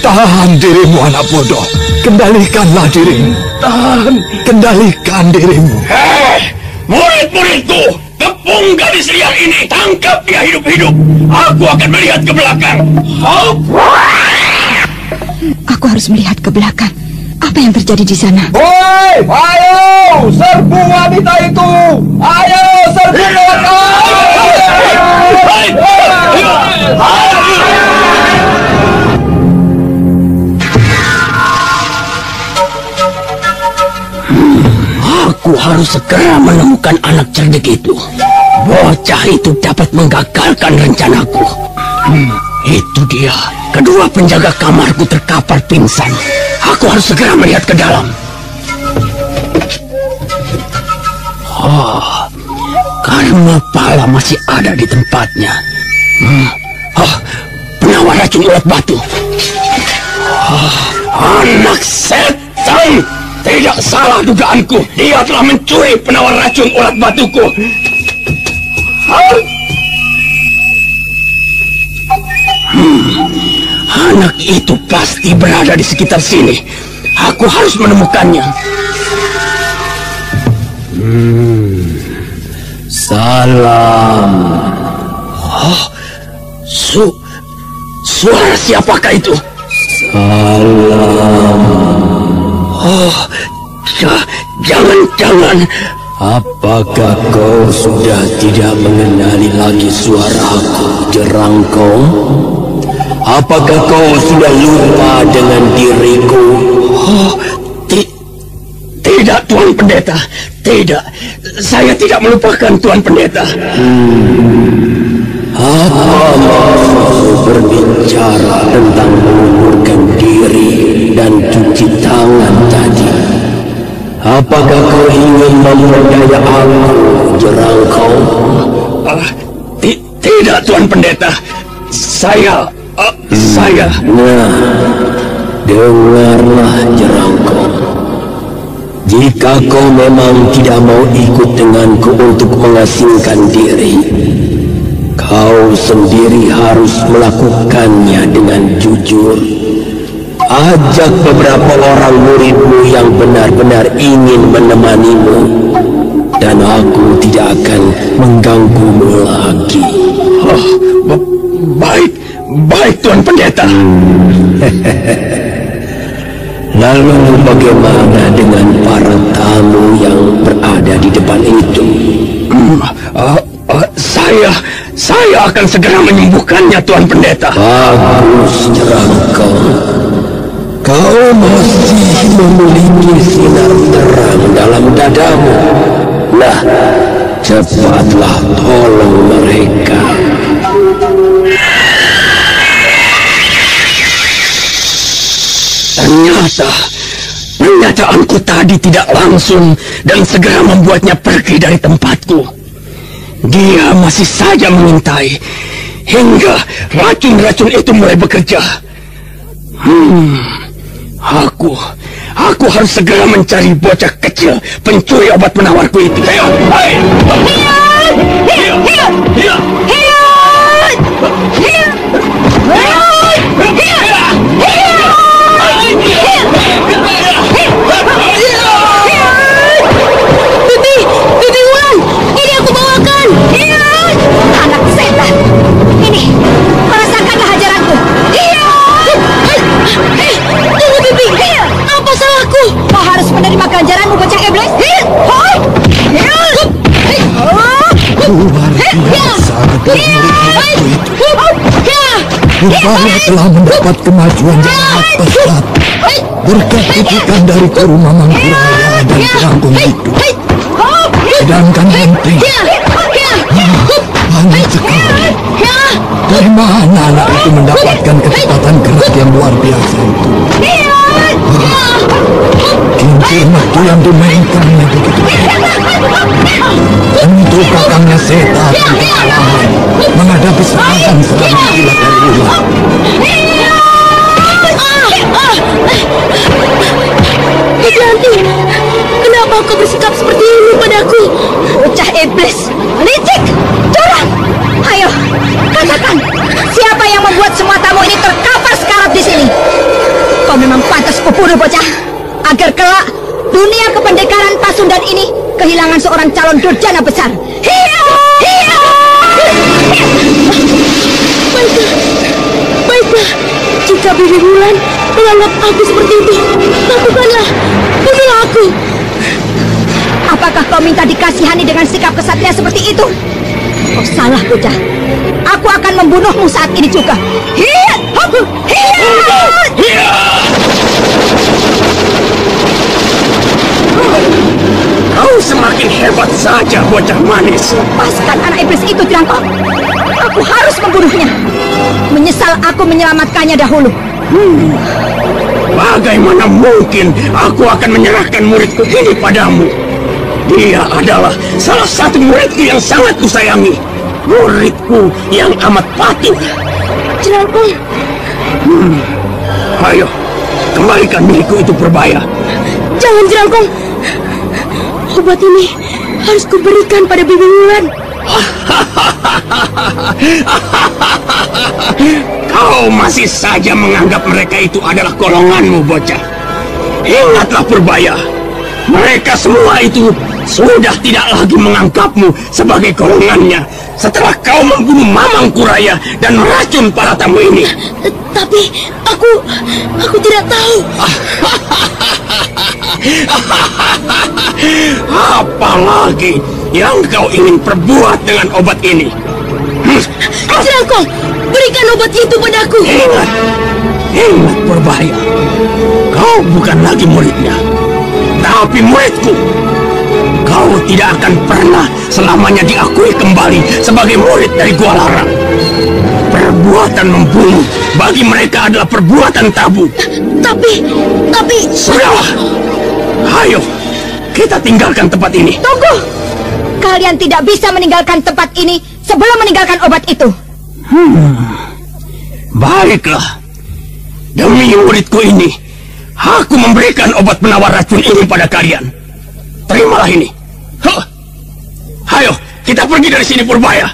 [SPEAKER 4] Tahan dirimu, anak bodoh. Kendalikanlah dirimu. Kendalikan dirimu.
[SPEAKER 5] Murid-muridku, kepung gadis liar ini. Tangkap dia hidup-hidup. Aku akan melihat ke belakang.
[SPEAKER 7] Aku harus melihat ke belakang. Apa yang terjadi di sana?
[SPEAKER 11] Woi, ayo serbu wanita itu. Ayo serbu wanita.
[SPEAKER 5] Aku harus segera menemukan anak cerdik itu. Bocah itu dapat menggagalkan rencanaku. Itu dia. Kedua penjaga kamarku terkapar pingsan. Aku harus segera melihat ke dalam. Karma Pala masih ada di tempatnya. Penawar racun ulat batu. Anak setan! Tidak salah dugaanku. Dia telah mencuri penawar racun ulat batuku. Anak itu pasti berada di sekitar sini. Aku harus menemukannya.
[SPEAKER 12] Salam.
[SPEAKER 5] Suara siapakah itu?
[SPEAKER 12] Salam.
[SPEAKER 5] Jangan-jangan.
[SPEAKER 12] Apakah kau sudah tidak mengenali lagi suaraku, Jerangkong? Apakah kau sudah lupa dengan diriku?
[SPEAKER 5] Tidak, Tuan Pendeta. Tidak, saya tidak melupakan Tuan Pendeta.
[SPEAKER 12] Apa maksudmu berbicara tentang mengundurkan diri dan cuci tangan tadi? Apakah kau ingin memperdaya aku, Jerangkong?
[SPEAKER 5] Tidak, Tuan Pendeta. Saya...
[SPEAKER 12] Nah, dengarlah, Jerangkong. Jika kau memang tidak mau ikut denganku untuk mengasingkan diri, kau sendiri harus melakukannya dengan jujur. Ajak beberapa orang muridmu yang benar-benar ingin menemanimu, dan aku tidak akan mengganggumu lagi.
[SPEAKER 5] Baik, Tuan Pendeta.
[SPEAKER 12] Lalu bagaimana dengan para tamu yang berada di depan itu?
[SPEAKER 5] Saya akan segera menyembuhkannya, Tuan Pendeta.
[SPEAKER 12] Bagus, Jerangkong. Kau masih memiliki sinar terang dalam dadamu. Nah, cepatlah tolong mereka.
[SPEAKER 5] Ternyata pernyataanku tadi tidak langsung dan segera membuatnya pergi dari tempatku. Dia masih saja mengintai hingga racun-racun itu mulai bekerja. Aku harus segera mencari bocah kecil pencuri obat penawarku itu.
[SPEAKER 8] Bibi Wulan, ini aku bawakan. Anak setan, ini rasakanlah hajaranku. Tunggu Bibi, apa salahku? Kau harus menerima ganjaranmu, bocah iblis.
[SPEAKER 4] Luar biasa kedua murid-muridku itu. Rupanya telah mendapat kemajuan yang sangat pesat berkat didikan dari guru Mamangkuraya dan Jerangkong Hidup. Sedangkan Henteng aneh sekali. Dari mana anak itu mendapatkan kecepatan gerak yang luar biasa itu? Kincir merdu yang dimainkannya begitu hebat. Tentu kakangnya Seta tidak lalai menghadapi serangan-serangan kilat dari ular.
[SPEAKER 8] Yanti, kenapa kau bersikap seperti ini padaku? Bocah iblis, licik, curang. Ayo, katakan, siapa yang membuat semua tamu ini terkapar sekarat di sini? Kau memang pantas kubunuh, bocah, agar kelak dunia kependekaran Pasundan ini kehilangan seorang calon durjana besar. Baiklah, jika Bibi Wulan menganggap aku seperti itu, lakukanlah, bunuhlah aku. Apakah kau minta dikasihani dengan sikap kesatria seperti itu? Kau salah, bocah. Aku akan membunuhmu saat ini juga.
[SPEAKER 5] Kau semakin hebat saja, bocah manis.
[SPEAKER 8] Lepaskan anak iblis itu, Jerangkong. Aku harus membunuhnya. Menyesal aku menyelamatkannya dahulu.
[SPEAKER 5] Bagaimana mungkin aku akan menyerahkan muridku ini padamu? Dia adalah salah satu muridku yang sangat kusayangi. Muridku yang amat patuh.
[SPEAKER 8] Jerangkong.
[SPEAKER 5] Ayo, kembalikan milikku itu Purbaya.
[SPEAKER 8] Jangan, Jerangkong. Obat ini harus kuberikan pada Bibi Wulan.
[SPEAKER 5] Kau masih saja menganggap mereka itu adalah golonganmu, bocah. Ingatlah Purbaya, mereka semua itu sudah tidak lagi menganggapmu sebagai golongannya setelah kau membunuh Mamangkuraya dan meracun para tamu ini.
[SPEAKER 8] Tapi aku tidak tahu.
[SPEAKER 5] Apalagi yang kau ingin perbuat dengan obat ini?
[SPEAKER 8] Jerangkong, berikan obat itu padaku.
[SPEAKER 5] Ingat Purbaya, kau bukan lagi muridnya, tapi muridku. Kau tidak akan pernah selamanya diakui kembali sebagai murid dari Gua Larang. Perbuatan membunuh bagi mereka adalah perbuatan tabu.
[SPEAKER 8] Tapi...
[SPEAKER 5] Sudahlah. Ayo, kita tinggalkan tempat ini.
[SPEAKER 8] Tunggu. Kalian tidak bisa meninggalkan tempat ini sebelum meninggalkan obat itu.
[SPEAKER 5] Baiklah. Demi muridku ini, aku memberikan obat penawar racun ini pada kalian. Terimalah ini. Ayo, kita pergi dari sini Purbaya.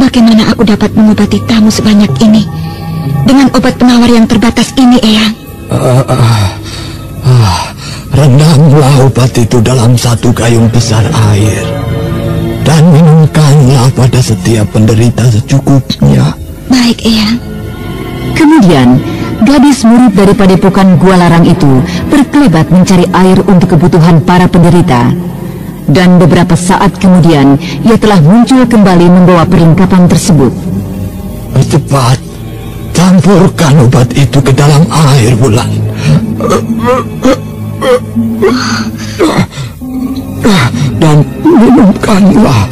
[SPEAKER 7] Bagaimana aku dapat mengobati tamu sebanyak ini dengan obat penawar yang terbatas ini, Eyang?
[SPEAKER 4] Rendamlah obat itu dalam satu gayung besar air dan minumkanlah pada setiap penderita secukupnya.
[SPEAKER 7] Baik, Eyang.
[SPEAKER 1] Kemudian Gadis murid dari padepokan Gua Larang itu berkelebat mencari air untuk kebutuhan para penderita. Dan beberapa saat kemudian, ia telah muncul kembali membawa perlengkapan tersebut.
[SPEAKER 4] Cepat, campurkan obat itu ke dalam air, Wulan. Dan minumkanlah.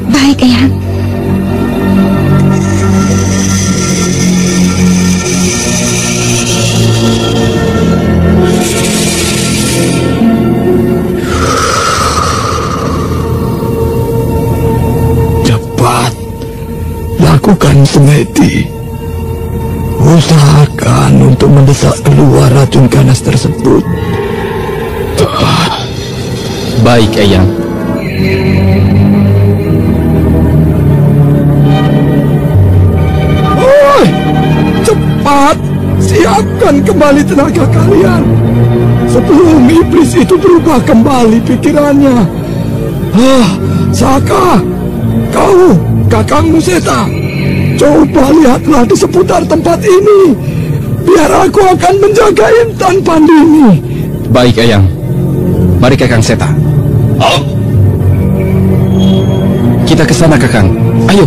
[SPEAKER 7] Baik, Eyang.
[SPEAKER 4] Lakukan semedi. Usahakan untuk mendesak keluar racun ganas tersebut. Cepat.
[SPEAKER 3] Baik, Eyang.
[SPEAKER 4] Oi, cepat. Siapkan kembali tenaga kalian sebelum iblis itu berubah kembali pikirannya. Saka, kau, kakangmu Seta, coba lihatlah di seputar tempat ini. Biar aku akan menjaga Intan Pandini.
[SPEAKER 3] Baik, Eyang. Mari, Kakang Seta. Kita ke sana, Kakang. Ayo.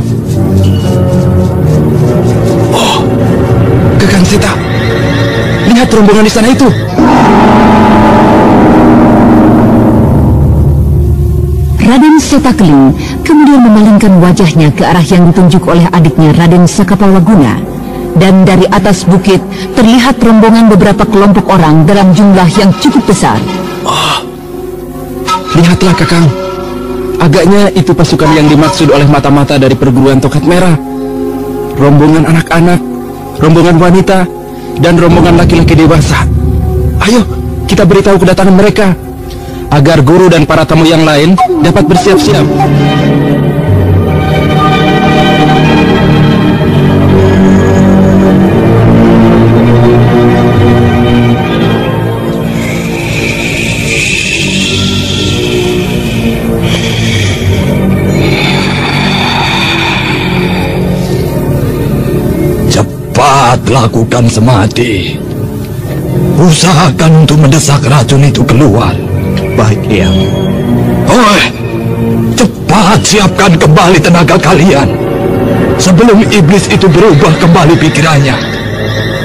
[SPEAKER 3] Kakang Seta, lihat rombongan di sana itu.
[SPEAKER 1] Raden Setakeling kemudian memalingkan wajahnya ke arah yang ditunjuk oleh adiknya Raden Sakapalwaguna. Dan dari atas bukit terlihat rombongan beberapa kelompok orang dalam jumlah yang cukup besar.
[SPEAKER 3] Lihatlah, Kakang. Agaknya itu pasukan yang dimaksud oleh mata-mata dari perguruan Tongkat Merah. Rombongan anak-anak, rombongan wanita, dan rombongan laki-laki dewasa. Ayo, kita beritahu kedatangan mereka, agar guru dan para tamu yang lain dapat bersiap-siap.
[SPEAKER 4] Cepat lakukan semadi. Usahakan untuk mendesak racun itu keluar.
[SPEAKER 3] Baik, Eyang.
[SPEAKER 4] Cepat siapkan kembali tenaga kalian sebelum iblis itu berubah kembali pikirannya.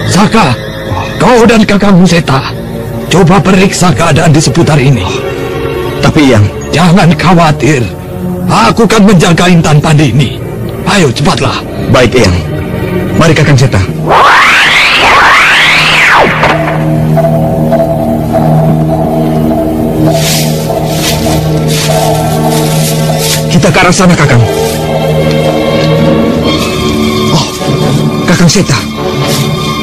[SPEAKER 4] Saka, kau dan kakangmu Seta, coba periksa keadaan di seputar ini.
[SPEAKER 3] Tapi, Eyang,
[SPEAKER 4] jangan khawatir. Aku akan menjaga Intan Pandini. Ayo, cepatlah.
[SPEAKER 3] Baik, Eyang. Mari, Kakang Seta. Kita ke arah sana, Kakang. Kakang Seta,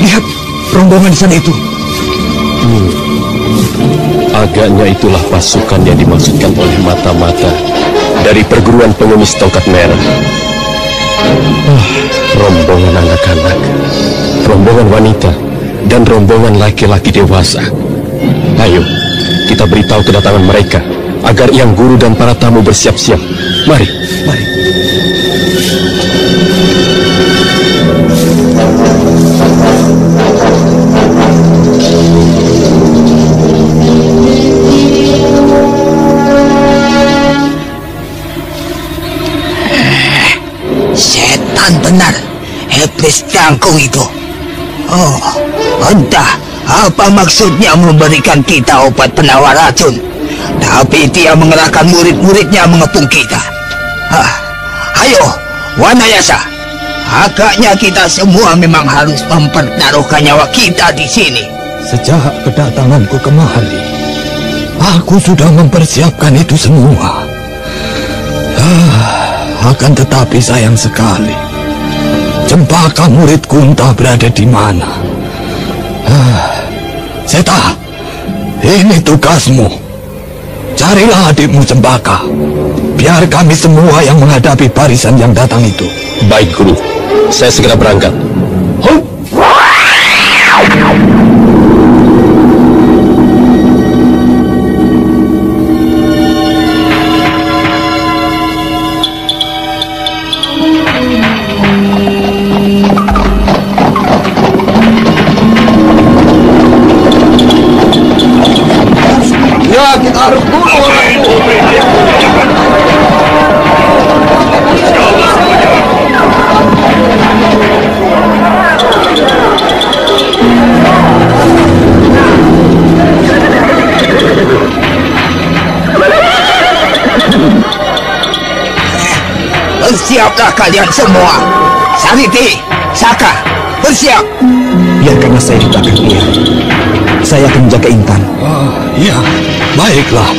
[SPEAKER 3] lihat rombongan di sana itu. Agaknya itulah pasukan yang dimaksudkan oleh mata-mata dari perguruan pengemis Tongkat Merah. Rombongan anak-anak, rombongan wanita, dan rombongan laki-laki dewasa. Ayo, kita beritahu kedatangan mereka, agar yang guru dan para tamu bersiap-siap. Mari. Mari.
[SPEAKER 6] Setan benar, iblis jangkung itu. Entah apa maksudnya memberikan kita obat penawar racun, tapi dia mengerahkan murid-muridnya mengepung kita. Ayo, Wanayasa, agaknya kita semua memang harus mempertaruhkan nyawa kita di sini.
[SPEAKER 4] Sejak kedatanganku kemari, aku sudah mempersiapkan itu semua. Akan tetapi sayang sekali, Cempaka muridku entah berada di mana. Seta, ini tugasmu. Carilah adikmu Cempaka. Biar kami semua yang menghadapi barisan yang datang itu.
[SPEAKER 3] Baik, Guru. Saya segera berangkat.
[SPEAKER 6] Bersiaplah kalian semua. Sariti, Saka, bersiap.
[SPEAKER 4] Biarkanlah saya di belakang dia. Saya akan menjaga Intan.
[SPEAKER 13] Ya, baiklah.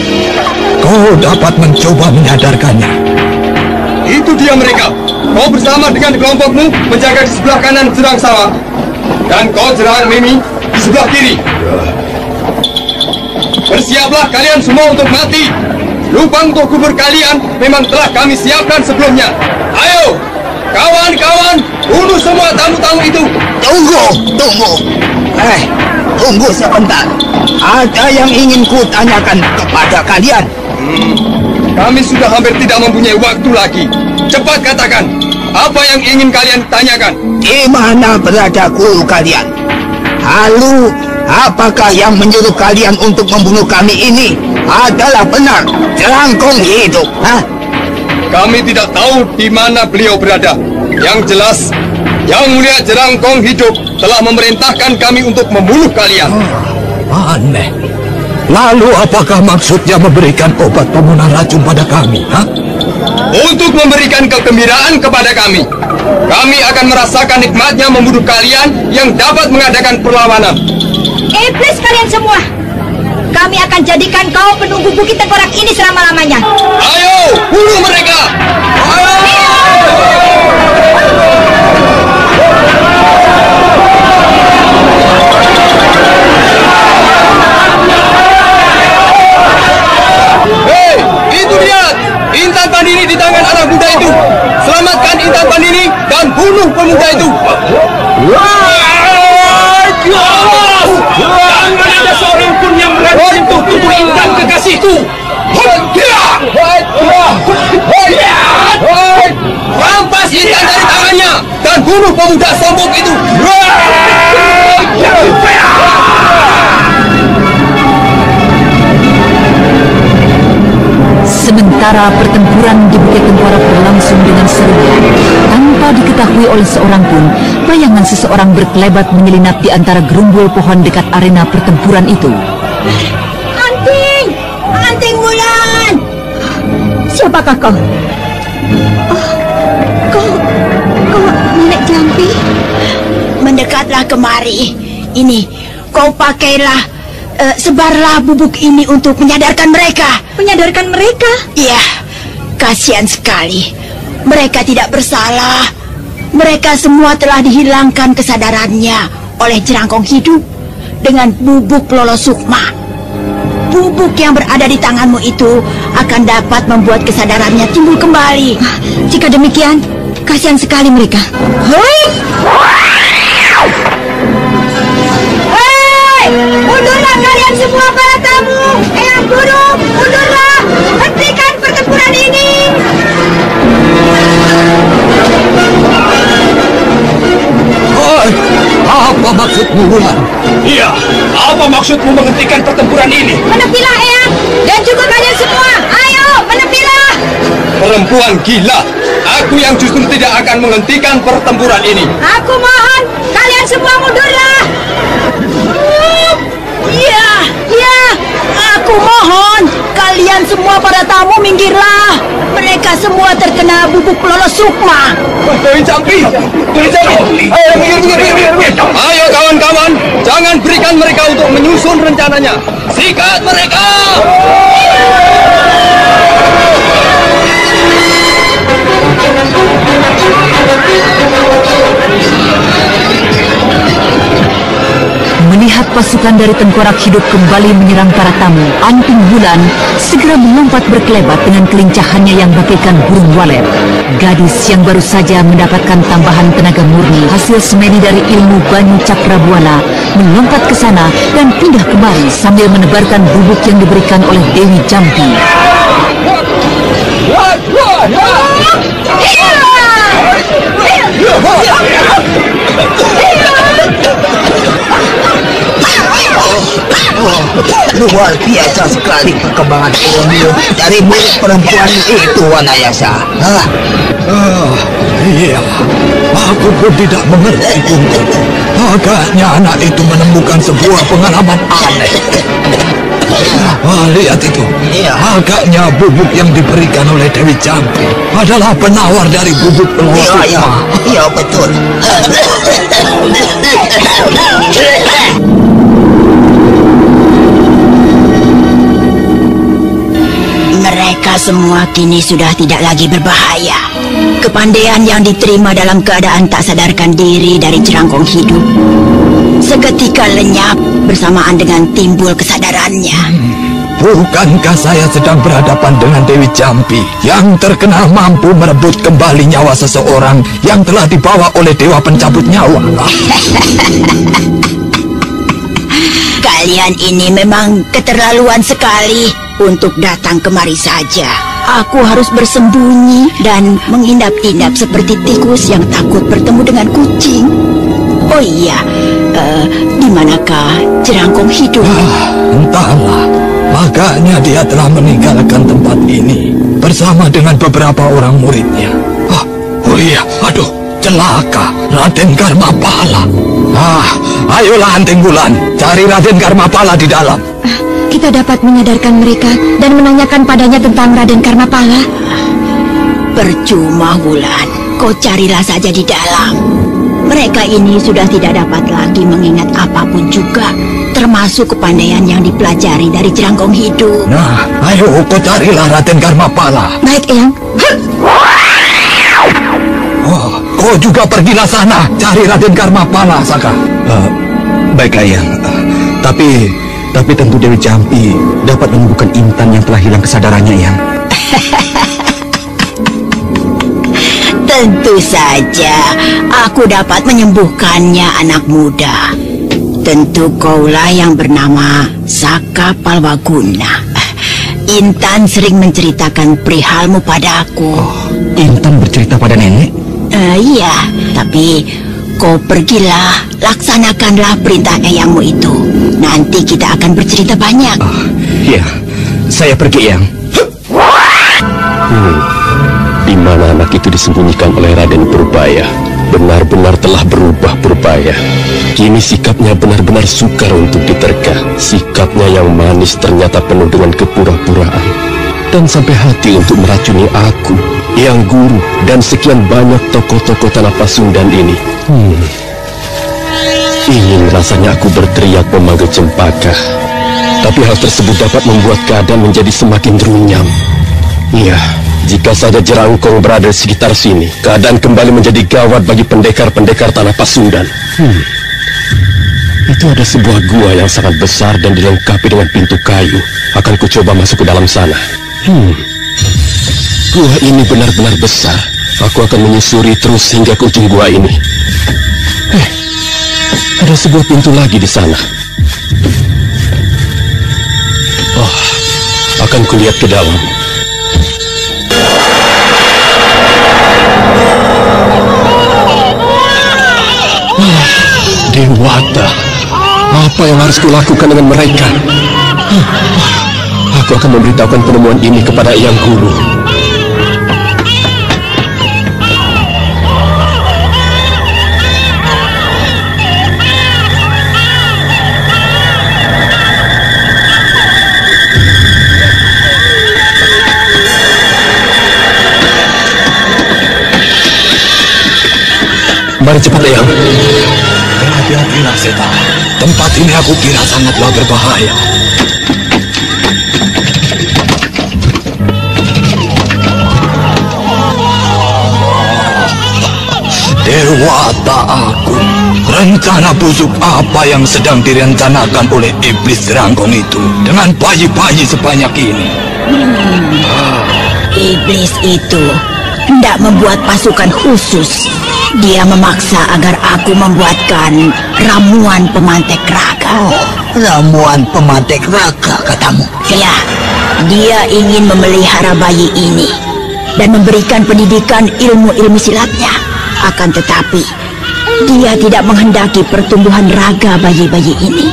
[SPEAKER 13] Kau dapat mencoba menyadarkannya.
[SPEAKER 11] Itu dia mereka. Kau bersama dengan kelompokmu menjaga di sebelah kanan Jerang Sawah. Dan kau Jerang Mimi di sebelah kiri. Bersiaplah kalian semua untuk mati. Lubang untuk kubur kalian memang telah kami siapkan sebelumnya. Ayo, kawan-kawan, bunuh semua tamu-tamu itu.
[SPEAKER 6] Tunggu. Tunggu sebentar. Ada yang ingin kutanyakan kepada kalian.
[SPEAKER 11] Kami sudah hampir tidak mempunyai waktu lagi. Cepat katakan, apa yang ingin kalian tanyakan?
[SPEAKER 6] Di mana berada guru kalian? Lalu, apakah yang menyuruh kalian untuk membunuh kami ini adalah benar Jerangkong hidup?
[SPEAKER 11] Kami tidak tahu di mana beliau berada. Yang jelas, Yang Mulia Jerangkong hidup telah memerintahkan kami untuk membunuh kalian.
[SPEAKER 13] Aneh. Lalu apakah maksudnya memberikan obat pemunah racun pada kami?
[SPEAKER 11] Untuk memberikan kegembiraan kepada kami. Kami akan merasakan nikmatnya membunuh kalian yang dapat mengadakan perlawanan.
[SPEAKER 14] Iblis kalian semua! Kami akan jadikan kau penunggu bukit tengkorak ini selama-lamanya.
[SPEAKER 11] Ayo, bunuh mereka! Ayo! Hei, itu dia! Intan Pandini di tangan anak muda itu. Selamatkan Intan Pandini dan bunuh pemuda itu.
[SPEAKER 5] Jangan ada seorang pun yang berani untuk tubuh Intan kekasihku.
[SPEAKER 11] Rampas Intan dari tangannya dan bunuh pemuda sombong itu.
[SPEAKER 1] Sementara pertempuran di Bukit Tengkorak berlangsung dengan serunya, tanpa diketahui oleh seorang pun, bayangan seseorang berkelebat menyelinap di antara gerumbul pohon dekat arena pertempuran itu.
[SPEAKER 14] Anting! Anting Wulan!
[SPEAKER 7] Siapakah kau? Kau Nenek Jampi?
[SPEAKER 8] Mendekatlah kemari. Ini, kau pakailah, sebarlah bubuk ini untuk menyadarkan mereka.
[SPEAKER 14] Menyadarkan mereka?
[SPEAKER 8] Iya, kasihan sekali. Mereka tidak bersalah. Mereka semua telah dihilangkan kesadarannya oleh Jerangkong hidup dengan bubuk Lolo Sukma. Bubuk yang berada di tanganmu itu akan dapat membuat kesadarannya timbul kembali.
[SPEAKER 7] Jika demikian, kasihan sekali mereka.
[SPEAKER 14] Hei! Mundurlah kalian semua para tamu. Eyang Guru, mundurlah. Hentikan pertempuran ini.
[SPEAKER 13] Apa maksudmu, Wulan?
[SPEAKER 5] Iya, apa maksudmu menghentikan pertempuran ini?
[SPEAKER 14] Menepilah, Eyang. Dan juga kalian semua. Ayo, menepilah.
[SPEAKER 11] Perempuan gila. Aku yang justru tidak akan menghentikan pertempuran ini.
[SPEAKER 14] Aku mohon, kalian semua mundurlah.
[SPEAKER 8] Ya, aku mohon kalian semua para tamu minggirlah. Mereka semua terkena bubuk Lolo Sukma.
[SPEAKER 11] Tuin Jampi! Ayo kawan-kawan, jangan berikan mereka untuk menyusun rencananya. Sikat mereka!
[SPEAKER 1] Melihat pasukan dari Tengkorak hidup kembali menyerang para tamu, Anting Wulan segera melompat berkelebat dengan kelincahannya yang bagaikan burung walet. Gadis yang baru saja mendapatkan tambahan tenaga murni hasil semedi dari ilmu Banyu Cakrabuana melompat ke sana dan pindah kemari sambil menebarkan bubuk yang diberikan oleh Dewi Jampi.
[SPEAKER 6] Luar biasa sekali perkembangan ilmu dari murid perempuan itu, Wanayasa.
[SPEAKER 13] Iya, aku pun tidak mengerti, Punten. Agaknya anak itu menemukan sebuah pengalaman aneh. Lihat itu. Agaknya bubuk yang diberikan oleh Dewi Jampi adalah penawar dari bubuk penawar sukma.
[SPEAKER 6] Iya, betul.
[SPEAKER 15] Mereka semua kini sudah tidak lagi berbahaya. Kepandaian yang diterima dalam keadaan tak sadarkan diri dari Jerangkong Hidup seketika lenyap bersamaan dengan timbul kesadarannya.
[SPEAKER 13] Bukankah saya sedang berhadapan dengan Dewi Jampi yang terkenal mampu merebut kembali nyawa seseorang yang telah dibawa oleh Dewa Pencabut Nyawa?
[SPEAKER 15] Kalian ini memang keterlaluan sekali untuk datang kemari saja. Aku harus bersembunyi dan menginap-inap seperti tikus yang takut bertemu dengan kucing. Oh iya, di manakah Jerangkong Hidup?
[SPEAKER 13] Entahlah. Agaknya dia telah meninggalkan tempat ini bersama dengan beberapa orang muridnya. Oh iya, aduh, celaka, Raden Karmapala. Ayolah Anting Wulan, cari Raden Karmapala di dalam.
[SPEAKER 7] Kita dapat menyadarkan mereka dan menanyakan padanya tentang Raden Karmapala.
[SPEAKER 15] Percuma, Wulan. Kau carilah saja di dalam. Mereka ini sudah tidak dapat lagi mengingat apapun juga, termasuk kepandaian yang dipelajari dari Jerangkong Hidup.
[SPEAKER 13] Nah, ayo kau carilah Raden Karmapala.
[SPEAKER 7] Baik, Eyang.
[SPEAKER 13] Kau juga pergilah sana, cari Raden Karmapala, Saka.
[SPEAKER 3] Baik, Eyang. Tapi tentu Dewi Jampi dapat menyembuhkan Intan yang telah hilang kesadarannya, Eyang.
[SPEAKER 15] Tentu saja aku dapat menyembuhkannya, anak muda. Tentu kaulah yang bernama Saka Palwaguna. Intan sering menceritakan perihalmu padaku.
[SPEAKER 3] Intan bercerita pada nenek?
[SPEAKER 15] Iya, tapi kau pergilah, laksanakanlah perintah eyangmu itu. Nanti kita akan bercerita banyak.
[SPEAKER 3] Iya, saya pergi, Eyang.
[SPEAKER 12] Di mana anak itu disembunyikan oleh Raden Purbaya benar-benar telah berubah Purbaya. Kini sikapnya benar-benar sukar untuk diterka. Sikapnya yang manis ternyata penuh dengan kepura-puraan dan sampai hati untuk meracuni aku, Eyang Guru, dan sekian banyak tokoh-tokoh tanah Pasundan ini. Ingin rasanya aku berteriak memanggil Cempaka, tapi hal tersebut dapat membuat keadaan menjadi semakin runyam. Iya, jika saja Jerangkong berada di sekitar sini, keadaan kembali menjadi gawat bagi pendekar-pendekar tanah Pasundan. Itu ada sebuah gua yang sangat besar dan dilengkapi dengan pintu kayu. Akan kucoba masuk ke dalam sana. Gua ini benar-benar besar. Aku akan menyusuri terus hingga ke ujung gua ini. Ada sebuah pintu lagi di sana. Akan kulihat ke dalam. Dewata, apa yang harus kulakukan dengan mereka? Aku akan memberitahukan penemuan ini kepada Eyang Guru. Mari cepat, Eyang.
[SPEAKER 13] Hati-hatilah, Seta. Tempat ini aku kira sangatlah berbahaya. Dewata Agung, rencana busuk apa yang sedang direncanakan oleh iblis Jerangkong itu dengan bayi-bayi sebanyak ini?
[SPEAKER 15] Iblis itu hendak membuat pasukan khusus. Dia memaksa agar aku membuatkan ramuan pemantek raga.
[SPEAKER 6] Ramuan pemantek raga, katamu?
[SPEAKER 15] Ya, dia ingin memelihara bayi ini dan memberikan pendidikan ilmu-ilmu silatnya. Akan tetapi, dia tidak menghendaki pertumbuhan raga bayi-bayi ini.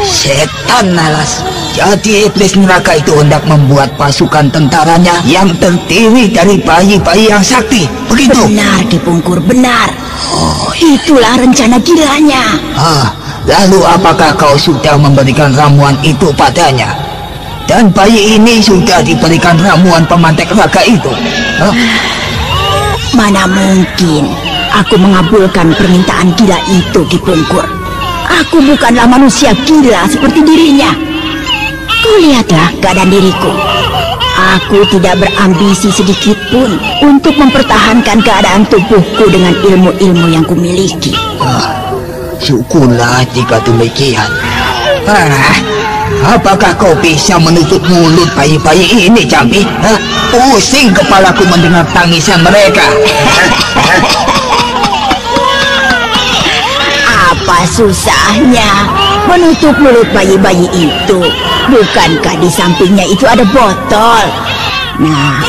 [SPEAKER 6] Setan alas. Jadi iblis neraka itu hendak membuat pasukan tentaranya yang terdiri dari bayi-bayi yang sakti. Begitu?
[SPEAKER 15] Benar, Ki Pungkur, benar. Itulah rencana gilanya.
[SPEAKER 6] Lalu apakah kau sudah memberikan ramuan itu padanya? Dan bayi ini sudah diberikan ramuan pemantik raga itu?
[SPEAKER 15] Mana mungkin aku mengabulkan permintaan gila itu, Ki Pungkur. Aku bukanlah manusia gila seperti dirinya. Kau lihatlah keadaan diriku. Aku tidak berambisi sedikit pun untuk mempertahankan keadaan tubuhku dengan ilmu-ilmu yang kumiliki.
[SPEAKER 6] Syukurlah jika demikian. Apakah kau bisa menutup mulut bayi-bayi ini, Jambi? Pusing kepalaku mendengar tangisan mereka.
[SPEAKER 15] Apa susahnya menutup mulut bayi-bayi itu? Bukankah di sampingnya itu ada botol? Nah,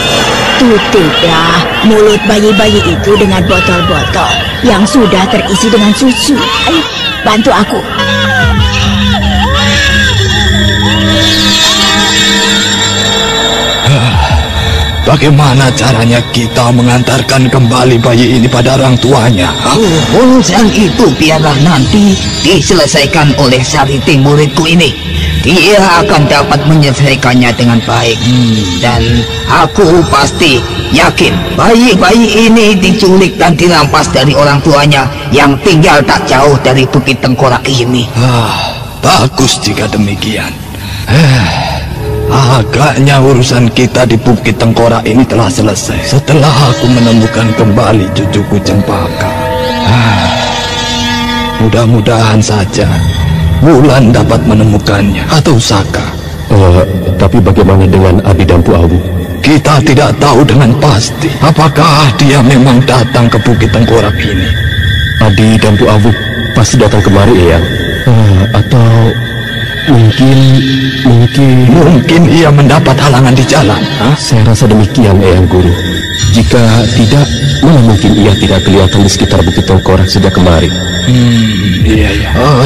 [SPEAKER 15] tutuplah mulut bayi-bayi itu dengan botol-botol yang sudah terisi dengan susu. Ayo, bantu aku.
[SPEAKER 13] Bagaimana caranya kita mengantarkan kembali bayi ini pada orang tuanya?
[SPEAKER 6] Urusan itu biarlah nanti diselesaikan oleh Sariti muridku ini. Dia akan dapat menyelesaikannya dengan baik. Dan aku pasti yakin bayi-bayi ini diculik dan dirampas dari orang tuanya yang tinggal tak jauh dari Bukit Tengkorak ini.
[SPEAKER 13] Bagus jika demikian. Agaknya urusan kita di Bukit Tengkorak ini telah selesai setelah aku menemukan kembali cucuku Cempaka. Mudah-mudahan saja Wulan dapat menemukannya atau Saka.
[SPEAKER 12] Tapi bagaimana dengan Adi Dampu Awu?
[SPEAKER 13] Kita tidak tahu dengan pasti apakah dia memang datang ke Bukit Tengkorak ini.
[SPEAKER 12] Adi Dampu Awu pasti datang kemari, Eyang. Atau mungkin ia mendapat halangan di jalan. Saya rasa demikian, Eyang Guru. Jika tidak, mana mungkin ia tidak kelihatan di sekitar Bukit Tengkorak sejak kemarin.
[SPEAKER 13] Iya.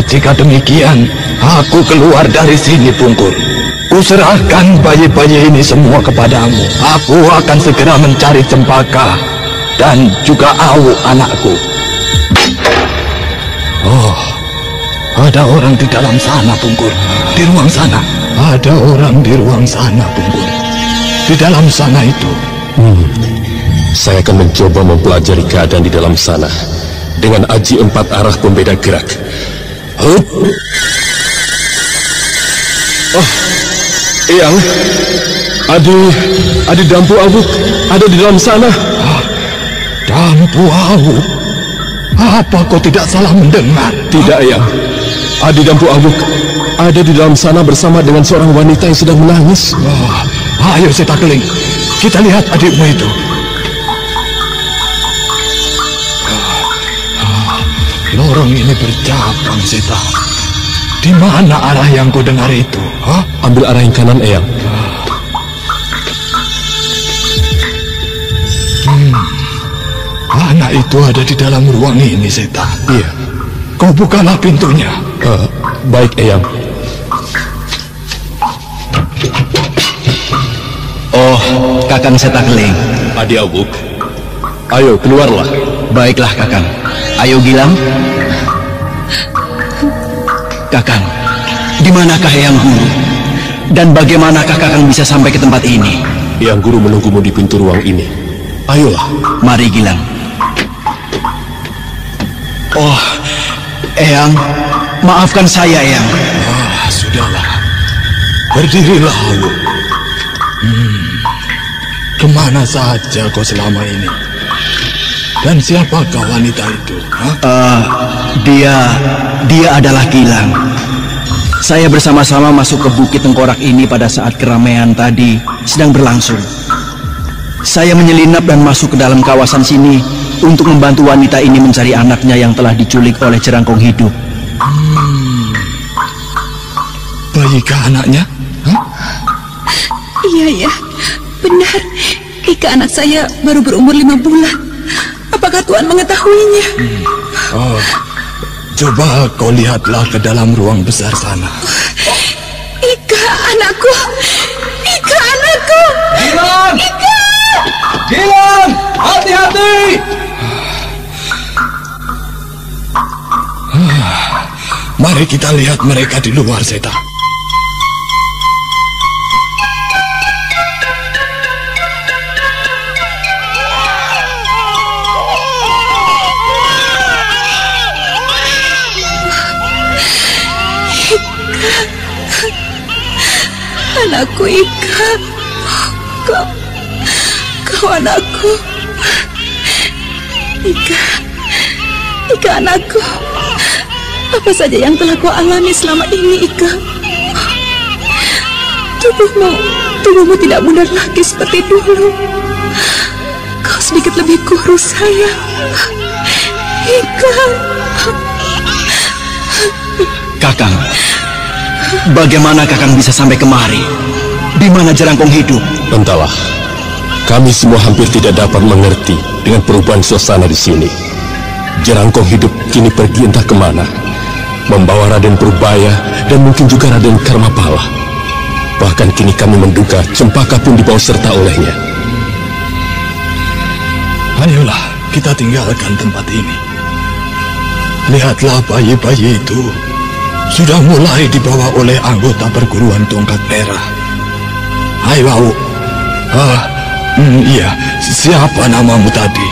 [SPEAKER 13] Jika demikian, aku keluar dari sini, Pungkur. Kuserahkan bayi-bayi ini semua kepadamu. Aku akan segera mencari Cempaka dan juga Awu anakku. Ada orang di dalam sana, Pungkur. Di ruang sana. Ada orang di ruang sana, Pungkur. Di dalam sana itu.
[SPEAKER 12] Saya akan mencoba mempelajari keadaan di dalam sana dengan aji 4 arah pembeda gerak.
[SPEAKER 3] Eyang, Adi Dampu Awu ada di dalam sana.
[SPEAKER 13] Dampu Awu? Apa kau tidak salah mendengar?
[SPEAKER 3] Tidak, Eyang. Adi Dampu Awu ada di dalam sana bersama dengan seorang wanita yang sedang menangis.
[SPEAKER 13] Ayo Setakeling, kita lihat adikmu itu. Lorong ini bercabang, Seta. Di mana arah yang kau dengar itu?
[SPEAKER 12] Ambil arah yang kanan, Eyang.
[SPEAKER 13] Anak itu ada di dalam ruang ini, Seta.
[SPEAKER 12] Iya.
[SPEAKER 13] Kau bukalah pintunya.
[SPEAKER 12] Baik, Eyang.
[SPEAKER 2] Kakang Setakeling.
[SPEAKER 12] Adi Awuk, ayo keluarlah.
[SPEAKER 2] Baiklah, Kakang. Ayo Gilang. Kakang, di manakah Eyang Guru? Dan bagaimanakah Kakang bisa sampai ke tempat ini?
[SPEAKER 12] Eyang Guru menunggumu di pintu ruang ini. Ayolah.
[SPEAKER 2] Mari Gilang. Eyang, maafkan saya, Eyang.
[SPEAKER 13] Sudahlah. Berdirilah, Awuk. Kemana saja kau selama ini? Dan siapakah wanita itu?
[SPEAKER 2] Dia adalah Gilang. Saya bersama-sama masuk ke Bukit Tengkorak ini pada saat keramaian tadi sedang berlangsung. Saya menyelinap dan masuk ke dalam kawasan sini untuk membantu wanita ini mencari anaknya yang telah diculik oleh Jerangkong Hidup.
[SPEAKER 13] Bayikah anaknya?
[SPEAKER 10] Iya, benar. Ika anak saya baru berumur 5 bulan. Apakah Tuhan mengetahuinya?
[SPEAKER 13] Coba kau lihatlah ke dalam ruang besar sana.
[SPEAKER 10] Ika anakku. Ika anakku.
[SPEAKER 11] Gilang!
[SPEAKER 10] Ika!
[SPEAKER 11] Gilang! Hati-hati!
[SPEAKER 13] Mari kita lihat mereka di luar, Seta.
[SPEAKER 10] Anakku Ika, kau anakku. Ika anakku. Apa saja yang telah kau alami selama ini, Ika? Tubuhmu tidak bundar lagi seperti dulu. Kau sedikit lebih kurus, sayang. Ika.
[SPEAKER 2] Kakang, bagaimana Kakang bisa sampai kemari? Di mana Jerangkong hidup?
[SPEAKER 12] Entahlah, kami semua hampir tidak dapat mengerti dengan perubahan suasana di sini. Jerangkong hidup kini pergi entah kemana, membawa Raden Purbaya dan mungkin juga Raden Karmapala. Bahkan kini kami menduga Cempaka pun dibawa serta olehnya.
[SPEAKER 13] Ayolah, kita tinggalkan tempat ini. Lihatlah bayi-bayi itu sudah mulai dibawa oleh anggota perguruan tongkat merah. Ayo, iya, siapa namamu tadi?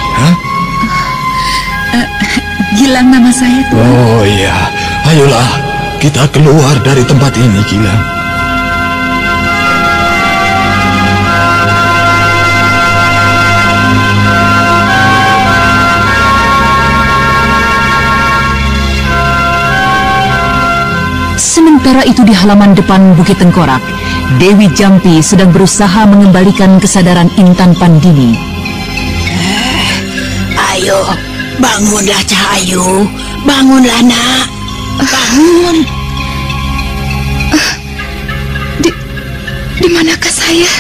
[SPEAKER 10] Gilang nama saya, Tuan.
[SPEAKER 13] Oh iya, ayolah, kita keluar dari tempat ini, Gilang.
[SPEAKER 1] Sementara itu di halaman depan Bukit Tengkorak, Dewi Jampi sedang berusaha mengembalikan kesadaran Intan Pandini.
[SPEAKER 15] Ayo, bangunlah Cahayu. Bangunlah, nak. Bangun.
[SPEAKER 10] Di manakah saya?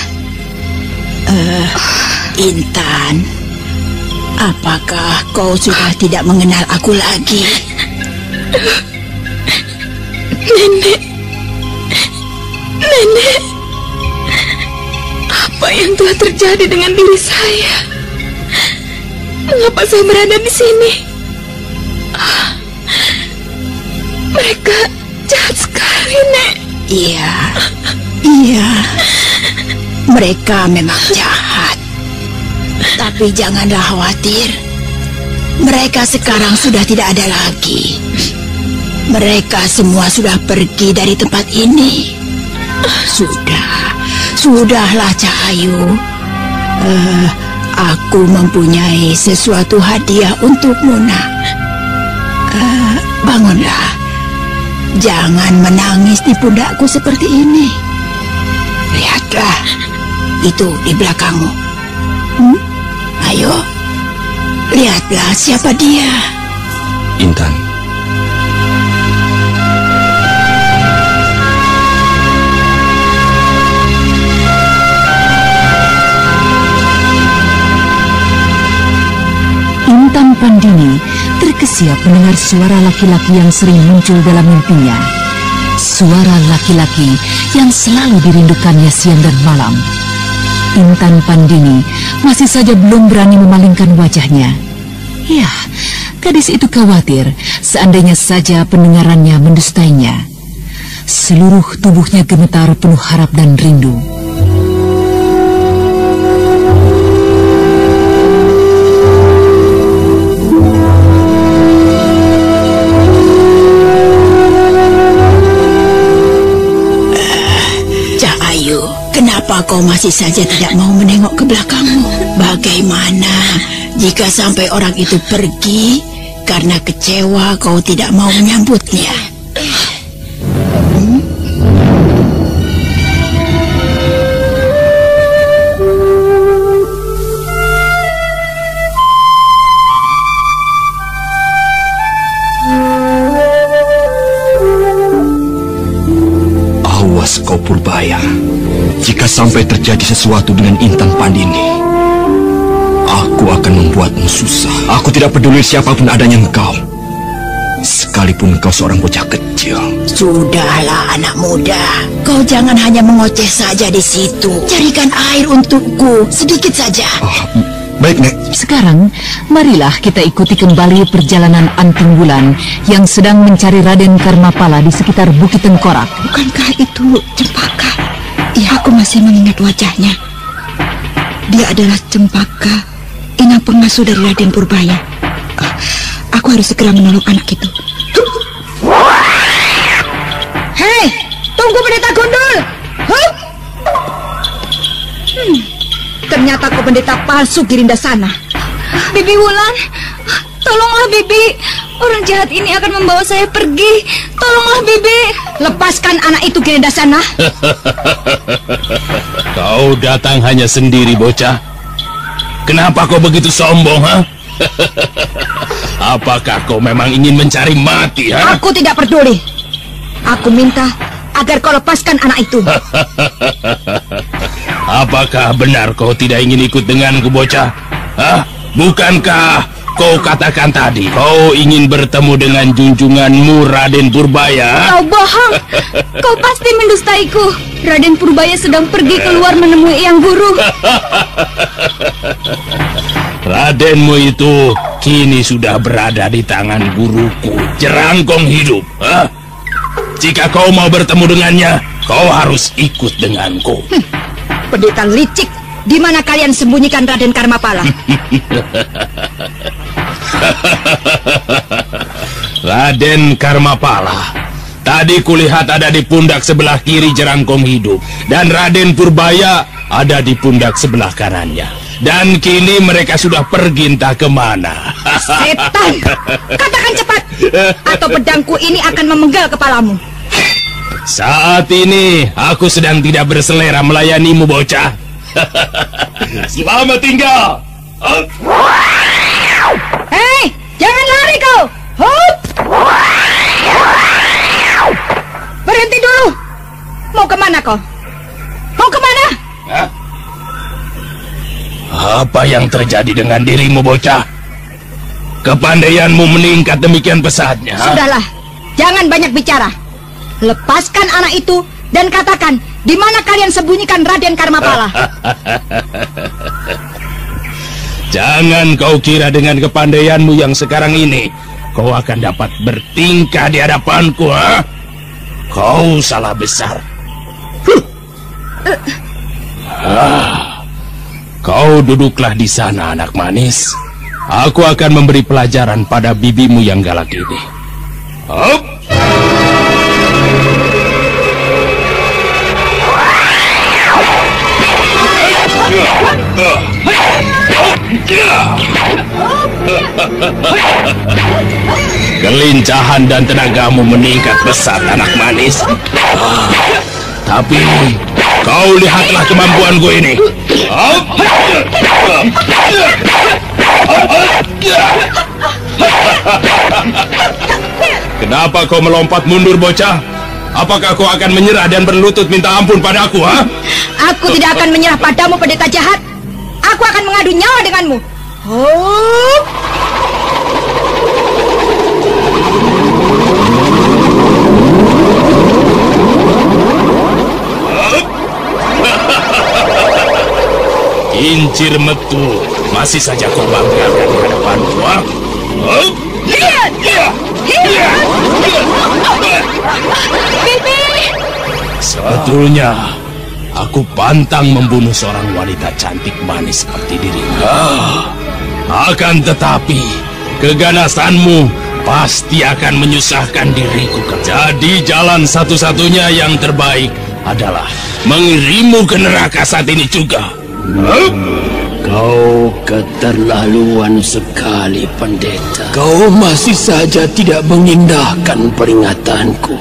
[SPEAKER 15] Intan, apakah kau sudah tidak mengenal aku lagi?
[SPEAKER 10] Nenek, apa yang telah terjadi dengan diri saya? Mengapa saya berada di sini? Mereka jahat sekali, Nek.
[SPEAKER 15] Iya. Mereka memang jahat. Tapi janganlah khawatir. Mereka sekarang sudah tidak ada lagi. Mereka semua sudah pergi dari tempat ini. Sudahlah Cahayu. Aku mempunyai sesuatu hadiah untukmu, nak. Bangunlah. Jangan menangis di pundakku seperti ini. Lihatlah, itu di belakangmu. Ayo, lihatlah siapa dia.
[SPEAKER 12] Intan.
[SPEAKER 1] Intan Pandini terkesiap mendengar suara laki-laki yang sering muncul dalam mimpinya. Suara laki-laki yang selalu dirindukannya siang dan malam. Intan Pandini masih saja belum berani memalingkan wajahnya. Ya, gadis itu khawatir seandainya saja pendengarannya mendustainya. Seluruh tubuhnya gemetar penuh harap dan rindu.
[SPEAKER 15] Kenapa kau masih saja tidak mau menengok ke belakangmu? Bagaimana jika sampai orang itu pergi karena kecewa kau tidak mau menyambutnya?
[SPEAKER 2] Awas kau Purbaya. Jika sampai terjadi sesuatu dengan Intan Pandini, aku akan membuatmu susah. Aku tidak peduli siapapun adanya engkau, sekalipun engkau seorang bocah kecil.
[SPEAKER 15] Sudahlah anak muda, kau jangan hanya mengoceh saja di situ. Carikan air untukku, sedikit saja.
[SPEAKER 2] Baik, Nek.
[SPEAKER 1] sekarang, marilah kita ikuti kembali perjalanan Anting Wulan yang sedang mencari Raden Karmapala di sekitar Bukit Tengkorak.
[SPEAKER 15] Bukankah itu Cempaka? Ya, aku masih mengingat wajahnya. Dia adalah Cempaka, inang pengasuh dari Raden Purbaya. Aku harus segera menolong anak itu.
[SPEAKER 14] Hei, tunggu pendeta Gundul.
[SPEAKER 15] Ternyata kau pendeta palsu Girindasana.
[SPEAKER 7] Bibi Wulan, tolonglah Bibi. Orang jahat ini akan membawa saya pergi. Tolonglah Bibi.
[SPEAKER 15] Lepaskan anak itu Girindasana.
[SPEAKER 12] Kau datang hanya sendiri, bocah. Kenapa kau begitu sombong, ha? Apakah kau memang ingin mencari mati, ha?
[SPEAKER 15] Aku tidak peduli. Aku minta agar kau lepaskan anak itu.
[SPEAKER 12] Apakah benar kau tidak ingin ikut denganku, bocah? Hah? Bukankah kau katakan tadi kau ingin bertemu dengan junjunganmu Raden Purbaya?
[SPEAKER 7] Kau bohong. Kau pasti mendustaiku. Raden Purbaya sedang pergi keluar menemui Eyang Guru.
[SPEAKER 12] Radenmu itu kini sudah berada di tangan guruku, Jerangkong Hidup. Hah? Jika kau mau bertemu dengannya, kau harus ikut denganku.
[SPEAKER 15] Pendeta licik, di mana kalian sembunyikan Raden Karmapala?
[SPEAKER 12] Raden Karmapala tadi kulihat ada di pundak sebelah kiri Jerangkong Hidup, dan Raden Purbaya ada di pundak sebelah kanannya. Dan kini mereka sudah pergi entah kemana.
[SPEAKER 15] Setan! Katakan cepat, atau pedangku ini akan memenggal kepalamu.
[SPEAKER 12] Saat ini aku sedang tidak berselera melayanimu, bocah. Selamat tinggal.
[SPEAKER 14] Hei, jangan lari kau. Hup!
[SPEAKER 15] Berhenti dulu. Mau kemana kau? Mau kemana?
[SPEAKER 12] Hah? Apa yang terjadi dengan dirimu, bocah? Kepandaianmu meningkat demikian pesatnya.
[SPEAKER 15] Sudahlah, jangan banyak bicara. Lepaskan anak itu dan katakan di mana kalian sembunyikan Raden Karmapala.
[SPEAKER 12] Jangan kau kira dengan kepandaianmu yang sekarang ini kau akan dapat bertingkah di hadapanku, ha? Kau salah besar. Kau duduklah di sana, anak manis. Aku akan memberi pelajaran pada bibimu yang galak ini. Hop! Kelincahan dan tenagamu meningkat pesat, anak manis. Tapi kau lihatlah kemampuanku ini. Kenapa kau melompat mundur, bocah? Apakah kau akan menyerah dan berlutut minta ampun padaku, ha?
[SPEAKER 15] Aku tidak akan menyerah padamu, pendeta jahat. Aku akan mengadu nyawa denganmu. Hup!
[SPEAKER 12] Kincir metu, masih saja kau banggakan di hadapanku, ha?
[SPEAKER 14] Lihat!
[SPEAKER 7] Bibi!
[SPEAKER 12] Sebetulnya aku pantang membunuh seorang wanita cantik manis seperti dirimu. Akan tetapi keganasanmu pasti akan menyusahkan diriku. Jadi jalan satu-satunya yang terbaik adalah mengirimmu ke neraka saat ini juga.
[SPEAKER 16] Kau keterlaluan sekali, pendeta.
[SPEAKER 12] Kau masih saja tidak mengindahkan peringatanku.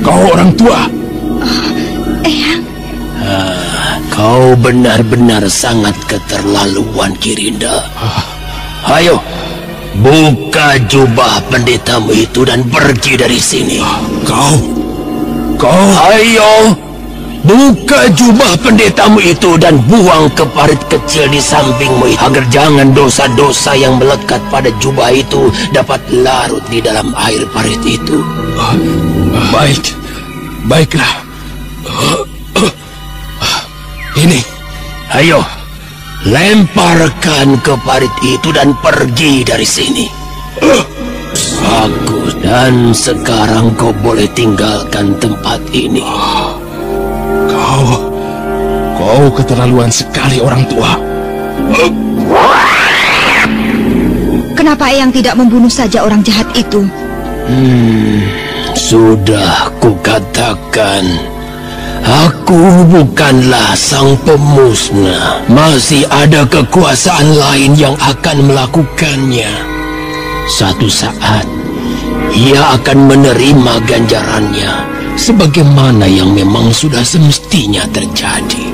[SPEAKER 12] Kau orang tua.
[SPEAKER 7] Eyang.
[SPEAKER 16] Kau benar-benar sangat keterlaluan, Girinda. Ayo, buka jubah pendetamu itu dan pergi dari sini.
[SPEAKER 12] Kau.
[SPEAKER 16] Ayo, buka jubah pendetamu itu dan buang ke parit kecil di sampingmu agar jangan dosa-dosa yang melekat pada jubah itu dapat larut di dalam air parit itu.
[SPEAKER 12] Baiklah.
[SPEAKER 16] Ayo, lemparkan ke parit itu dan pergi dari sini. Bagus, dan sekarang kau boleh tinggalkan tempat ini.
[SPEAKER 3] Kau keterlaluan sekali, orang tua.
[SPEAKER 10] Kenapa Eyang tidak membunuh saja orang jahat itu?
[SPEAKER 16] Sudah kukatakan, aku bukanlah sang pemusnah. Masih ada kekuasaan lain yang akan melakukannya. Suatu saat, ia akan menerima ganjarannya, sebagaimana yang memang sudah semestinya terjadi.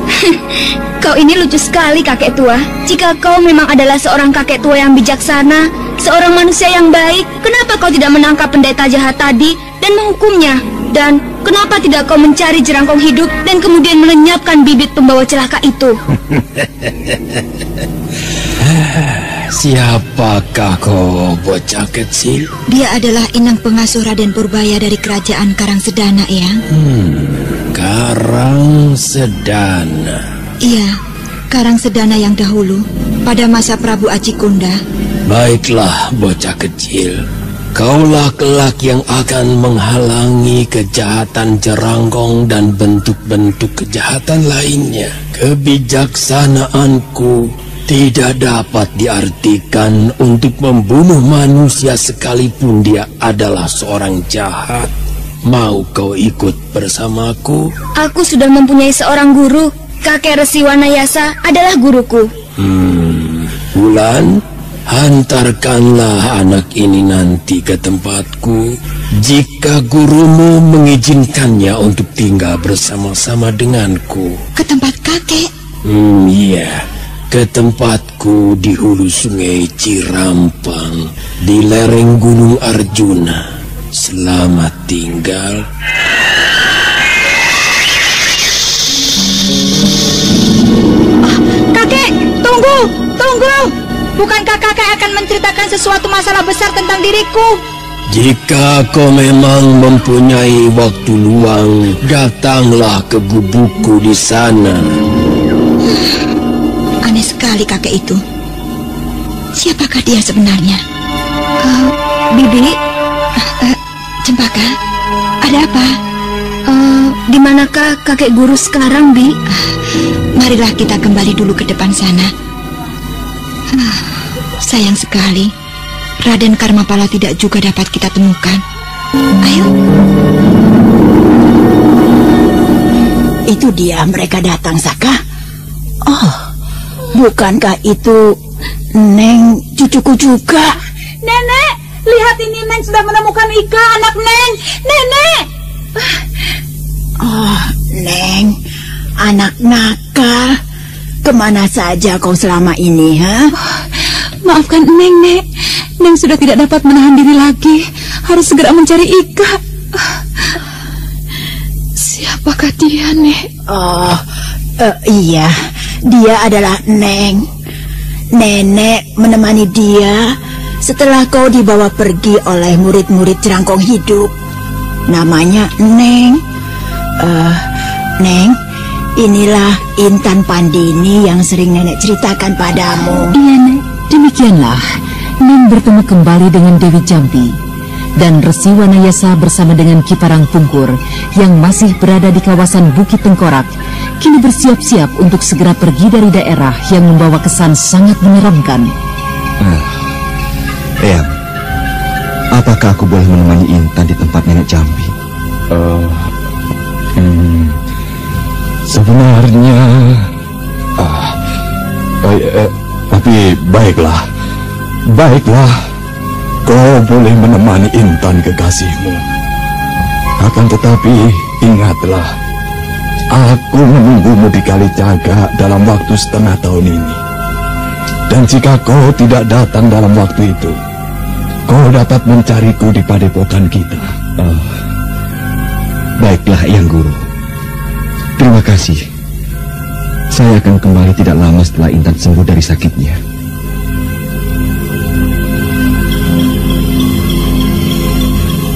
[SPEAKER 7] Kau ini lucu sekali, kakek tua. Jika kau memang adalah seorang kakek tua yang bijaksana, seorang manusia yang baik, kenapa kau tidak menangkap pendeta jahat tadi dan menghukumnya? Dan kenapa tidak kau mencari jerangkong hidup dan kemudian melenyapkan bibit pembawa celaka itu?
[SPEAKER 16] Siapakah kau, bocah kecil?
[SPEAKER 10] Dia adalah inang pengasuh Raden Purbaya dari kerajaan Karangsedana, Eyang.
[SPEAKER 16] Karangsedana.
[SPEAKER 10] Iya, Karangsedana yang dahulu, pada masa Prabu Acikunda.
[SPEAKER 16] Baiklah, bocah kecil. Kaulah kelak yang akan menghalangi kejahatan Jerangkong dan bentuk-bentuk kejahatan lainnya. Kebijaksanaanku tidak dapat diartikan untuk membunuh manusia sekalipun dia adalah seorang jahat. Mau kau ikut bersamaku?
[SPEAKER 7] Aku sudah mempunyai seorang guru. Kakek Resi Wanayasa adalah guruku.
[SPEAKER 16] Wulan, hantarkanlah anak ini nanti ke tempatku. Jika gurumu mengizinkannya untuk tinggal bersama-sama denganku.
[SPEAKER 10] Ke tempat kakek?
[SPEAKER 16] Iya, ke tempatku di hulu sungai Cirampang, di lereng Gunung Arjuna. Selamat tinggal.
[SPEAKER 10] Kakek, tunggu. Bukankah kakek akan menceritakan sesuatu masalah besar tentang diriku?
[SPEAKER 16] Jika kau memang mempunyai waktu luang, datanglah ke gubukku di sana.
[SPEAKER 10] Aneh sekali kakek itu. Siapakah dia sebenarnya?
[SPEAKER 7] Bibi,
[SPEAKER 10] Cempaka, ada apa?
[SPEAKER 7] Di manakah kakek guru sekarang, Bi?
[SPEAKER 10] Marilah kita kembali dulu ke depan sana. Sayang sekali, Raden Karmapala tidak juga dapat kita temukan. Ayo.
[SPEAKER 15] Itu dia mereka datang, Saka. Oh, bukankah itu Neng cucuku juga?
[SPEAKER 14] Nenek, lihat ini Neng sudah menemukan Ika, anak Neng. Nenek!
[SPEAKER 15] Oh, Neng, anak nakal. Kemana saja kau selama ini, ha?
[SPEAKER 10] Maafkan Neng, Nek. Neng sudah tidak dapat menahan diri lagi. Harus segera mencari Ika. Siapakah dia, Nek?
[SPEAKER 15] Oh, iya. Dia adalah Neng. Nenek menemani dia setelah kau dibawa pergi oleh murid-murid Jerangkong Hidup. Namanya Neng. Neng, inilah Intan Pandini yang sering nenek ceritakan padamu.
[SPEAKER 1] Iya, Nek. Demikianlah Neng bertemu kembali dengan Dewi Jampi dan Resi Wanayasa bersama dengan Ki Parang Pungkur yang masih berada di kawasan Bukit Tengkorak kini bersiap-siap untuk segera pergi dari daerah yang membawa kesan sangat menyeramkan.
[SPEAKER 4] Eyang, apakah aku boleh menemani Intan di tempat nenek Jampi?
[SPEAKER 13] Sebenarnya tapi baiklah, kau boleh menemani Intan kekasihmu. Akan tetapi ingatlah, aku menunggumu di Kalijaga dalam waktu setengah tahun ini. Dan jika kau tidak datang dalam waktu itu, kau dapat mencariku di padepokan kita.
[SPEAKER 4] Baiklah, Eyang Guru. Terima kasih. Saya akan kembali tidak lama setelah Intan sembuh dari sakitnya.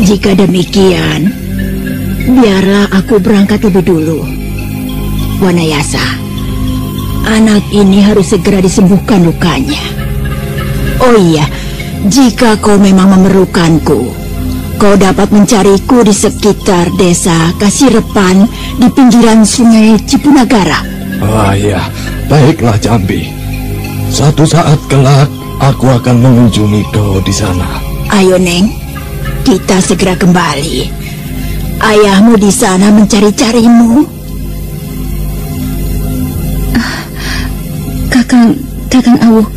[SPEAKER 15] Jika demikian, biarlah aku berangkat lebih dulu. Wanayasa, Anak ini harus segera disembuhkan lukanya. Oh iya, jika kau memang memerlukanku, kau dapat mencariku di sekitar desa Kasirepan di pinggiran sungai Cipunagara.
[SPEAKER 13] Ah iya, baiklah Jambi. Suatu saat kelak aku akan mengunjungi kau di sana.
[SPEAKER 15] Ayo Neng, kita segera kembali. Ayahmu di sana mencari-carimu.
[SPEAKER 10] Kakang Awuk,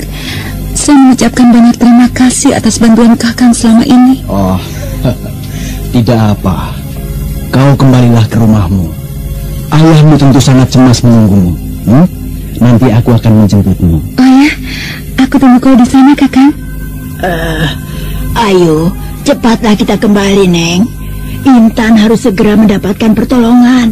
[SPEAKER 10] saya mengucapkan banyak terima kasih atas bantuan Kakang selama ini.
[SPEAKER 2] Oh, tidak apa. Kau kembalilah ke rumahmu. Ayahmu tentu sangat cemas menunggumu. Nanti aku akan menjemputmu.
[SPEAKER 10] Oh ya, aku tunggu kau di sana, Kakang.
[SPEAKER 15] Ayo, cepatlah kita kembali, Neng. Intan harus segera mendapatkan pertolongan.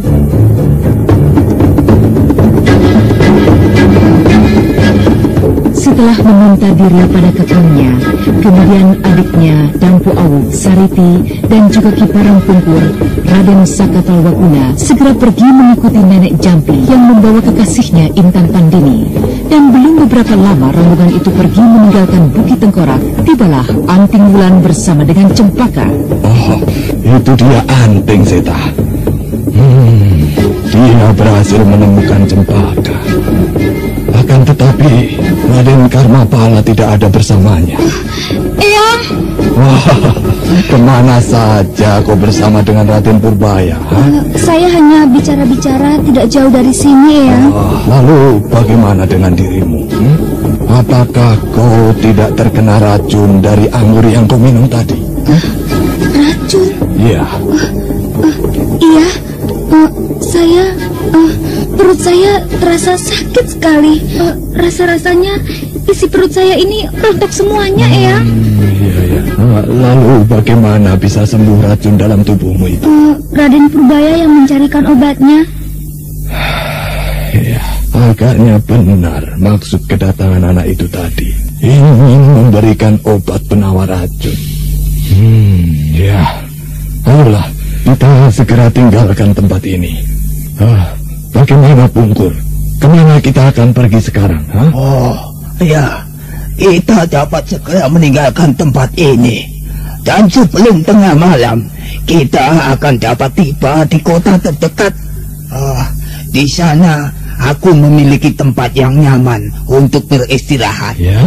[SPEAKER 1] Setelah meminta diri pada kakangnya, kemudian adiknya Dampu Awuk, Sariti, dan juga Kiparang Pungkur, Raden Sakatalwaguna segera pergi mengikuti nenek Jampi yang membawa kekasihnya Intan Pandini. Dan belum beberapa lama rombongan itu pergi meninggalkan Bukit Tengkorak, tibalah Anting Wulan bersama dengan Cempaka.
[SPEAKER 13] Oh, itu dia Anting, Seta. Dia berhasil menemukan Cempaka. Akan tetapi Raden Karmapala tidak ada bersamanya.
[SPEAKER 7] Eyang!
[SPEAKER 13] Wah, kemana saja kau bersama dengan Raden Purbaya?
[SPEAKER 7] Saya hanya bicara-bicara tidak jauh dari sini, Eyang.
[SPEAKER 13] Lalu bagaimana dengan dirimu? Apakah kau tidak terkena racun dari anggur yang kau minum tadi?
[SPEAKER 7] Racun?
[SPEAKER 13] Iya.
[SPEAKER 7] Iya. Perut saya terasa sakit sekali. Rasa-rasanya isi perut saya ini rontok semuanya, Eyang.
[SPEAKER 13] Iya. Lalu bagaimana bisa sembuh racun dalam tubuhmu itu?
[SPEAKER 7] Raden Purbaya yang mencarikan obatnya.
[SPEAKER 13] Iya, agaknya benar maksud kedatangan anak itu tadi. Ingin memberikan obat penawar racun. Ya. Ayolah, kita segera tinggalkan tempat ini. Bagaimana Pungkur? Kemana kita akan pergi sekarang?
[SPEAKER 6] Oh, ya. Kita dapat segera meninggalkan tempat ini. Dan sebelum tengah malam, kita akan dapat tiba di kota terdekat. Di sana, aku memiliki tempat yang nyaman untuk beristirahat.
[SPEAKER 13] Ya.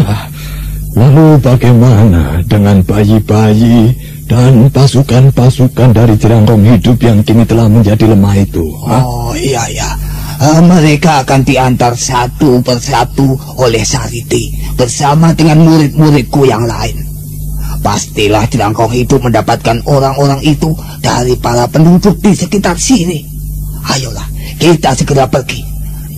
[SPEAKER 13] Lalu bagaimana dengan bayi-bayi dan pasukan-pasukan dari Jerangkong Hidup yang kini telah menjadi lemah itu?
[SPEAKER 6] Oh iya. Mereka akan diantar satu persatu oleh Sariti bersama dengan murid-muridku yang lain. Pastilah Jerangkong Hidup mendapatkan orang-orang itu dari para penduduk di sekitar sini. Ayolah, kita segera pergi.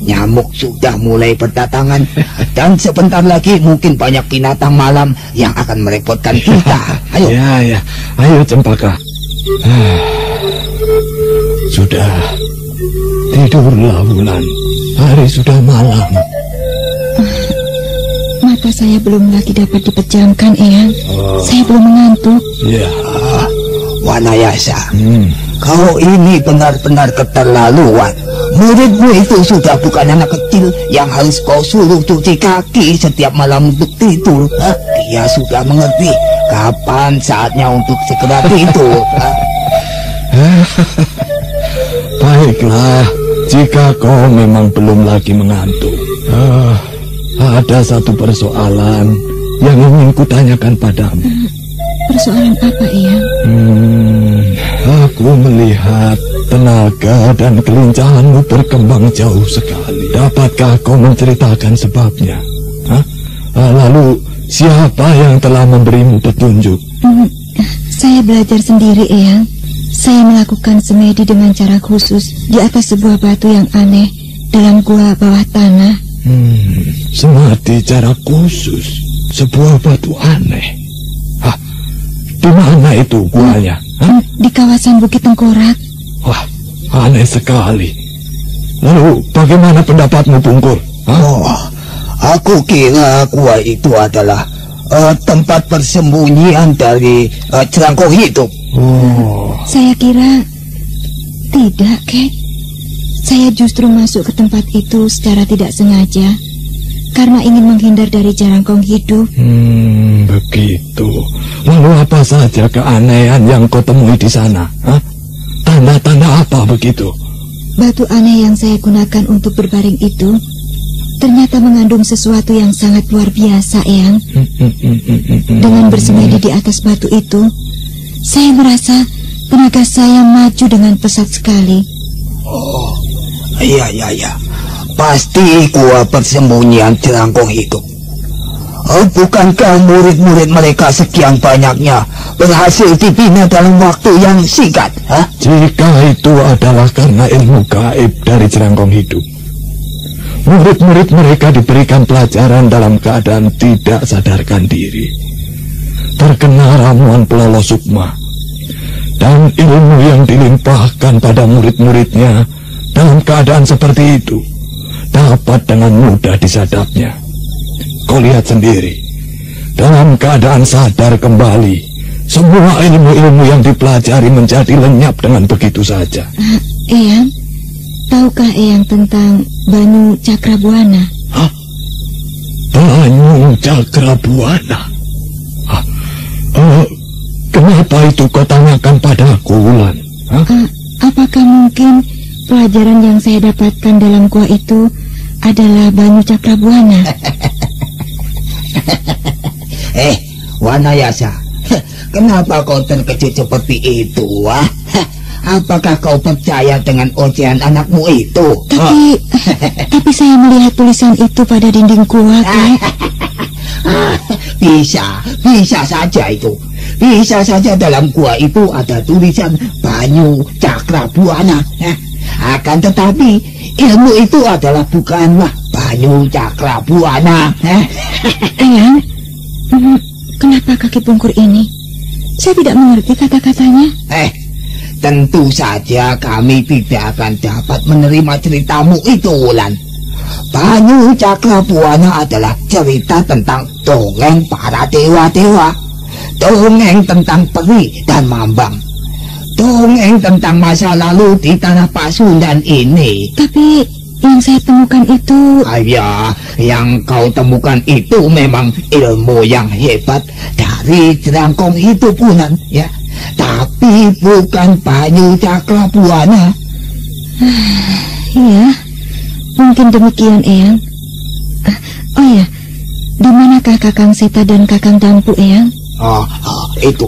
[SPEAKER 6] Nyamuk sudah mulai berdatangan dan sebentar lagi mungkin banyak binatang malam yang akan merepotkan kita. Ayo.
[SPEAKER 13] Ya. Ayo Cempaka. Sudah. Tidurlah Wulan. Hari sudah malam.
[SPEAKER 10] Mata saya belum lagi dapat dipejamkan, Eyang. Saya belum mengantuk.
[SPEAKER 13] Ya.
[SPEAKER 6] Wanayasa, kau ini benar-benar keterlaluan. Muridmu itu sudah bukan anak kecil yang harus kau suruh cuci kaki setiap malam untuk tidur. Dia sudah mengerti kapan saatnya untuk segera tidur.
[SPEAKER 13] Baiklah, jika kau memang belum lagi mengantuk. Ada satu persoalan yang ingin kutanyakan padamu.
[SPEAKER 10] Persoalan apa, Eyang?
[SPEAKER 13] Aku melihat tenaga dan kelincahanmu berkembang jauh sekali. Dapatkah kau menceritakan sebabnya? Lalu siapa yang telah memberimu petunjuk?
[SPEAKER 10] Saya belajar sendiri, Eyang. Saya melakukan semedi dengan cara khusus di atas sebuah batu yang aneh dalam gua bawah tanah.
[SPEAKER 13] Semedi cara khusus, sebuah batu aneh. Di mana itu guanya?
[SPEAKER 10] Di kawasan Bukit Tengkorak.
[SPEAKER 13] Wah, aneh sekali. Lalu bagaimana pendapatmu, Pungkur?
[SPEAKER 6] Aku kira gua itu adalah tempat persembunyian dari Jerangkong Hidup.
[SPEAKER 10] Saya kira tidak, Kek. Saya justru masuk ke tempat itu secara tidak sengaja karena ingin menghindar dari Jarangkong Hidup.
[SPEAKER 13] Begitu. Lalu apa saja keanehan yang kau temui di sana? Tanda-tanda apa begitu?
[SPEAKER 10] Batu aneh yang saya gunakan untuk berbaring itu ternyata mengandung sesuatu yang sangat luar biasa, Eyang. Dengan bersemedi di atas batu itu, saya merasa tenaga saya maju dengan pesat sekali.
[SPEAKER 6] Oh, iya. Pasti gua persembunyian Jarangkong Hidup. Bukankah murid-murid mereka sekian banyaknya berhasil dibina dalam waktu yang singkat?
[SPEAKER 13] Jika itu adalah karena ilmu gaib dari Jarangkong Hidup, murid-murid mereka diberikan pelajaran dalam keadaan tidak sadarkan diri, terkena ramuan Pelolo Sukma, dan ilmu yang dilimpahkan pada murid-muridnya dalam keadaan seperti itu dapat dengan mudah disadapnya. Kau lihat sendiri, dalam keadaan sadar kembali, semua ilmu-ilmu yang dipelajari menjadi lenyap dengan begitu saja.
[SPEAKER 10] Eyang, tahukah Eyang tentang Banyu Cakrabuana?
[SPEAKER 13] Banyu Cakrabuana? Kenapa itu kau tanyakan padaku, Wulan?
[SPEAKER 10] Apakah mungkin pelajaran yang saya dapatkan dalam gua itu adalah Banyu Cakrabuana?
[SPEAKER 6] Wanayasa, kenapa kau terkejut seperti itu? Apakah kau percaya dengan ocehan anakmu itu?
[SPEAKER 10] Tapi saya melihat tulisan itu pada dinding gua, Kek.
[SPEAKER 6] Bisa saja itu. Bisa saja dalam gua itu ada tulisan Banyu Cakrabuana. Akan tetapi ilmu itu adalah bukanlah Banyu Cakrabuana.
[SPEAKER 10] Eyang, kenapa kaki bungkur ini? Saya tidak mengerti kata-katanya.
[SPEAKER 6] Tentu saja kami tidak akan dapat menerima ceritamu itu, Wulan. Banyu Cakrabuana adalah cerita tentang dongeng para dewa-dewa, dongeng tentang peri dan mambang, dongeng tentang masa lalu di tanah Pasundan ini.
[SPEAKER 10] Tapi yang saya temukan itu...
[SPEAKER 6] yang kau temukan itu memang ilmu yang hebat dari Jarangkong Hidup, Wulan, ya. Tapi bukan Banyu Cakrabuana.
[SPEAKER 10] Iya, mungkin demikian, Eyang. Oh ya, di manakah Kakang Seta dan Kakang Dampu, Eyang?
[SPEAKER 6] Itu.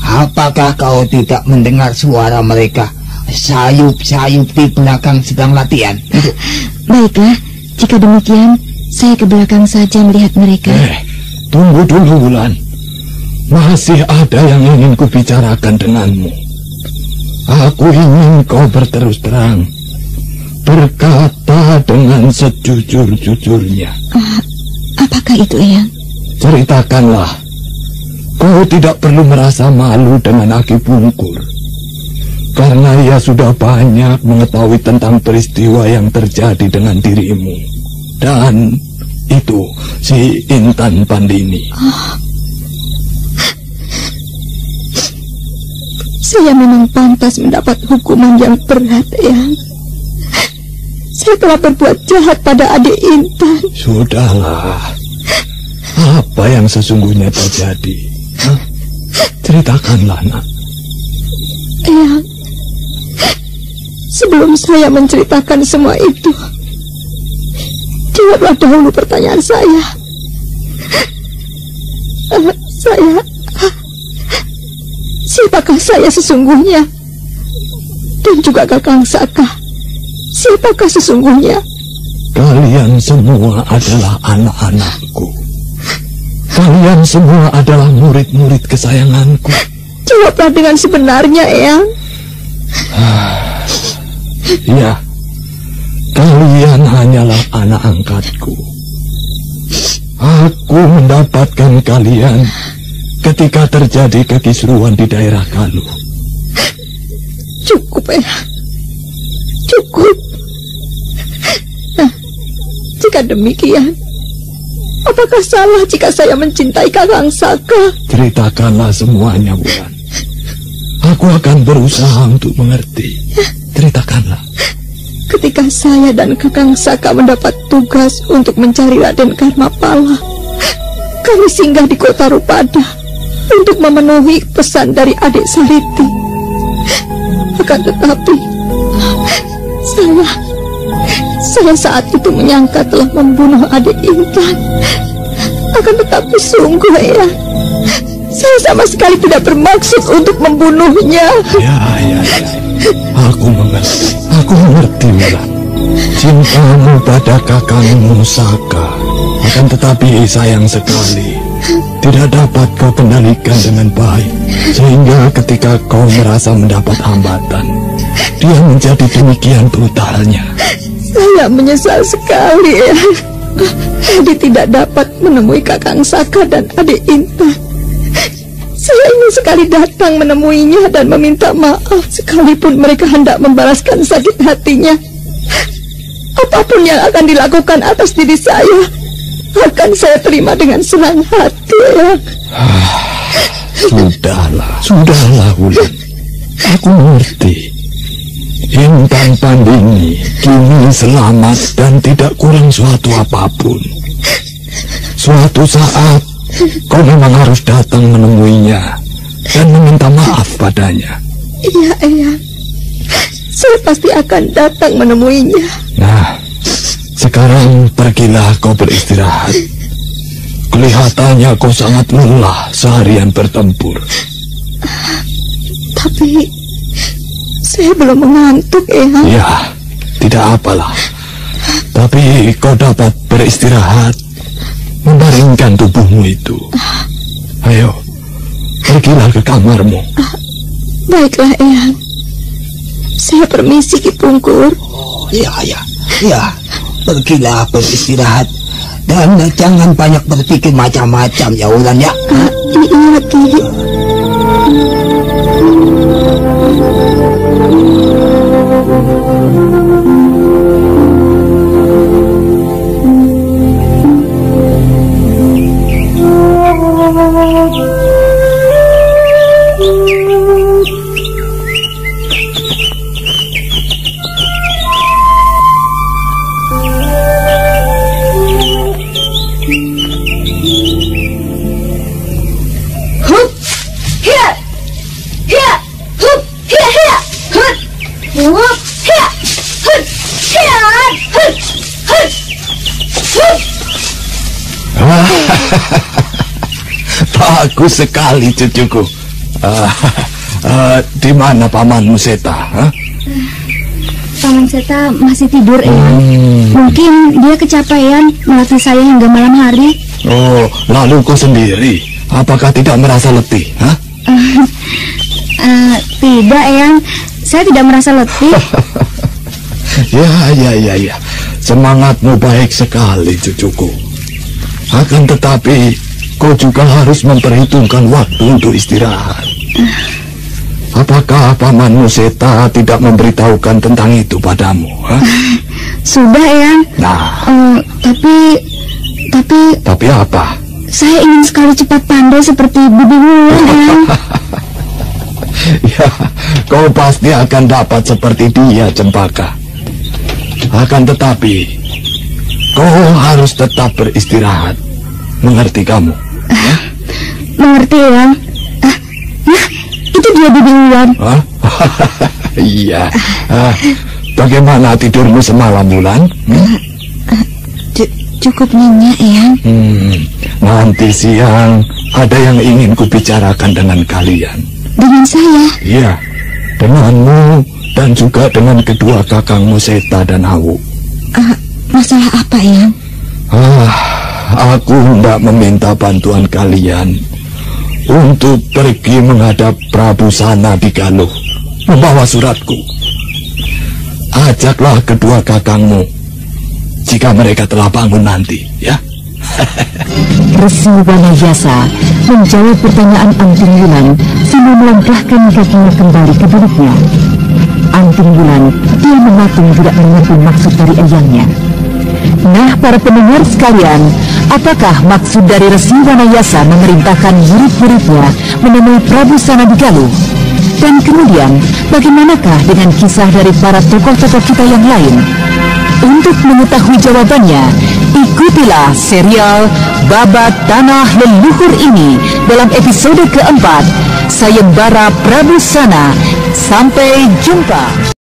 [SPEAKER 6] Apakah kau tidak mendengar suara mereka sayup-sayup di belakang sedang latihan?
[SPEAKER 10] Baiklah, jika demikian, saya ke belakang saja melihat mereka.
[SPEAKER 13] Tunggu dulu, Wulan. Masih ada yang ingin kubicarakan denganmu. Aku ingin kau berterus terang, berkata dengan sejujur-jujurnya.
[SPEAKER 10] Apakah itu, Eyang?
[SPEAKER 13] Ceritakanlah. Kau tidak perlu merasa malu dengan Aki Bungkur, karena ia sudah banyak mengetahui tentang peristiwa yang terjadi dengan dirimu dan itu si Intan Pandini.
[SPEAKER 10] Saya memang pantas mendapat hukuman yang berat, Eyang. Saya telah berbuat jahat pada adik Intan.
[SPEAKER 13] Sudahlah. Apa yang sesungguhnya terjadi? Ceritakanlah, nak.
[SPEAKER 10] Eyang, sebelum saya menceritakan semua itu, jawablah dahulu pertanyaan saya. Siapakah saya sesungguhnya? Dan juga Kakang Saka, siapakah sesungguhnya?
[SPEAKER 13] Kalian semua adalah anak-anakku. Kalian semua adalah murid-murid kesayanganku.
[SPEAKER 10] Jawablah dengan sebenarnya, Eyang.
[SPEAKER 13] Ya, kalian hanyalah anak angkatku. Aku mendapatkan kalian ketika terjadi kekisruan di daerah Galuh.
[SPEAKER 10] Cukup, Eyang. Cukup. Nah, jika demikian, apakah salah jika saya mencintai Kakang Saka?
[SPEAKER 13] Ceritakanlah semuanya, Wulan. Aku akan berusaha untuk mengerti. Ceritakanlah.
[SPEAKER 10] ketika saya dan Kakang Saka mendapat tugas untuk mencari Raden Karmapala, kami singgah di kota Rupada untuk memenuhi pesan dari adik Sariti. Akan tetapi, saya saat itu menyangka telah membunuh adik Intan. Akan tetapi sungguh ya, saya sama sekali tidak bermaksud untuk membunuhnya.
[SPEAKER 13] Ya. Aku mengerti, Wulan. Cintamu pada kakangmu Saka, akan tetapi sayang sekali tidak dapat kau kendalikan dengan baik, sehingga ketika kau merasa mendapat hambatan, dia menjadi demikian brutalnya.
[SPEAKER 10] Saya menyesal sekali ya. Tadi tidak dapat menemui Kakang Saka dan adik Intan. Saya ingin sekali datang menemuinya dan meminta maaf, sekalipun mereka hendak membalaskan sakit hatinya. Apapun yang akan dilakukan atas diri saya akan saya terima dengan senang hati ya.
[SPEAKER 13] Sudahlah Wulan. Aku mengerti. Intan Pandini kini selamat dan tidak kurang suatu apapun. Suatu saat kau memang harus datang menemuinya dan meminta maaf padanya.
[SPEAKER 10] Iya, Eyang. Saya pasti akan datang menemuinya.
[SPEAKER 13] Nah, sekarang pergilah kau beristirahat. Kelihatannya kau sangat lelah seharian bertempur.
[SPEAKER 10] Tapi saya belum mengantuk, Eyang.
[SPEAKER 13] Ya, tidak apalah. Tapi kau dapat beristirahat, membaringkan tubuhmu itu. Ayo, pergilah ke kamarmu.
[SPEAKER 10] Baiklah, Eyang. Saya permisi, Ki Pungkur.
[SPEAKER 6] Ya. Pergilah beristirahat. Dan jangan banyak berpikir macam-macam ya, Wulan ya.
[SPEAKER 10] Iya, Ki.
[SPEAKER 13] Bagus sekali cucuku. Di mana pamanmu Seta?
[SPEAKER 7] Paman Seta masih tidur, Eyang. Mungkin dia kecapean melatih saya hingga malam hari.
[SPEAKER 13] Oh, lalu kau sendiri, apakah tidak merasa letih?
[SPEAKER 7] Tidak, Eyang. Saya tidak merasa letih.
[SPEAKER 13] Ya. Semangatmu baik sekali, cucuku. Akan tetapi, kau juga harus memperhitungkan waktu untuk istirahat. Apakah pamanmu Seta tidak memberitahukan tentang itu padamu?
[SPEAKER 7] Sudah, Eyang.
[SPEAKER 13] Nah.
[SPEAKER 7] Tapi
[SPEAKER 13] apa?
[SPEAKER 7] Saya ingin sekali cepat pandai seperti Bibi Wulan, Eyang.
[SPEAKER 13] Ya, kau pasti akan dapat seperti dia, Cempaka. Akan tetapi, kau harus tetap beristirahat. Mengerti kamu?
[SPEAKER 7] Mengerti, Eyang. Nah, itu dia Bibi Wulan.
[SPEAKER 13] Iya. Bagaimana tidurmu semalam, Wulan?
[SPEAKER 10] Cukup nyenyak, Eyang.
[SPEAKER 13] Nanti siang ada yang ingin kubicarakan dengan kalian.
[SPEAKER 10] Dengan saya?
[SPEAKER 13] Iya, denganmu dan juga dengan kedua kakangmu Seta dan Awu.
[SPEAKER 10] Masalah apa, Eyang?
[SPEAKER 13] Aku hendak meminta bantuan kalian untuk pergi menghadap Prabu Sana di Galuh, membawa suratku. Ajaklah kedua kakangmu jika mereka telah bangun nanti, ya.
[SPEAKER 1] Resi Wanayasa menjawab pertanyaan Anting Wulan sambil melangkahkan kakinya kembali ke duduknya. Anting Wulan dia mematung tidak mengerti maksud dari ayahnya. Nah, para pendengar sekalian, apakah maksud dari Resi Wanayasa memerintahkan murid-muridnya menemui Prabu Sana di Galuh? Dan kemudian, bagaimanakah dengan kisah dari para tokoh-tokoh kita yang lain? Untuk mengetahui jawabannya, ikutilah serial Babat Tanah Leluhur ini dalam episode keempat, Sayembara Prabu Sana. Sampai jumpa.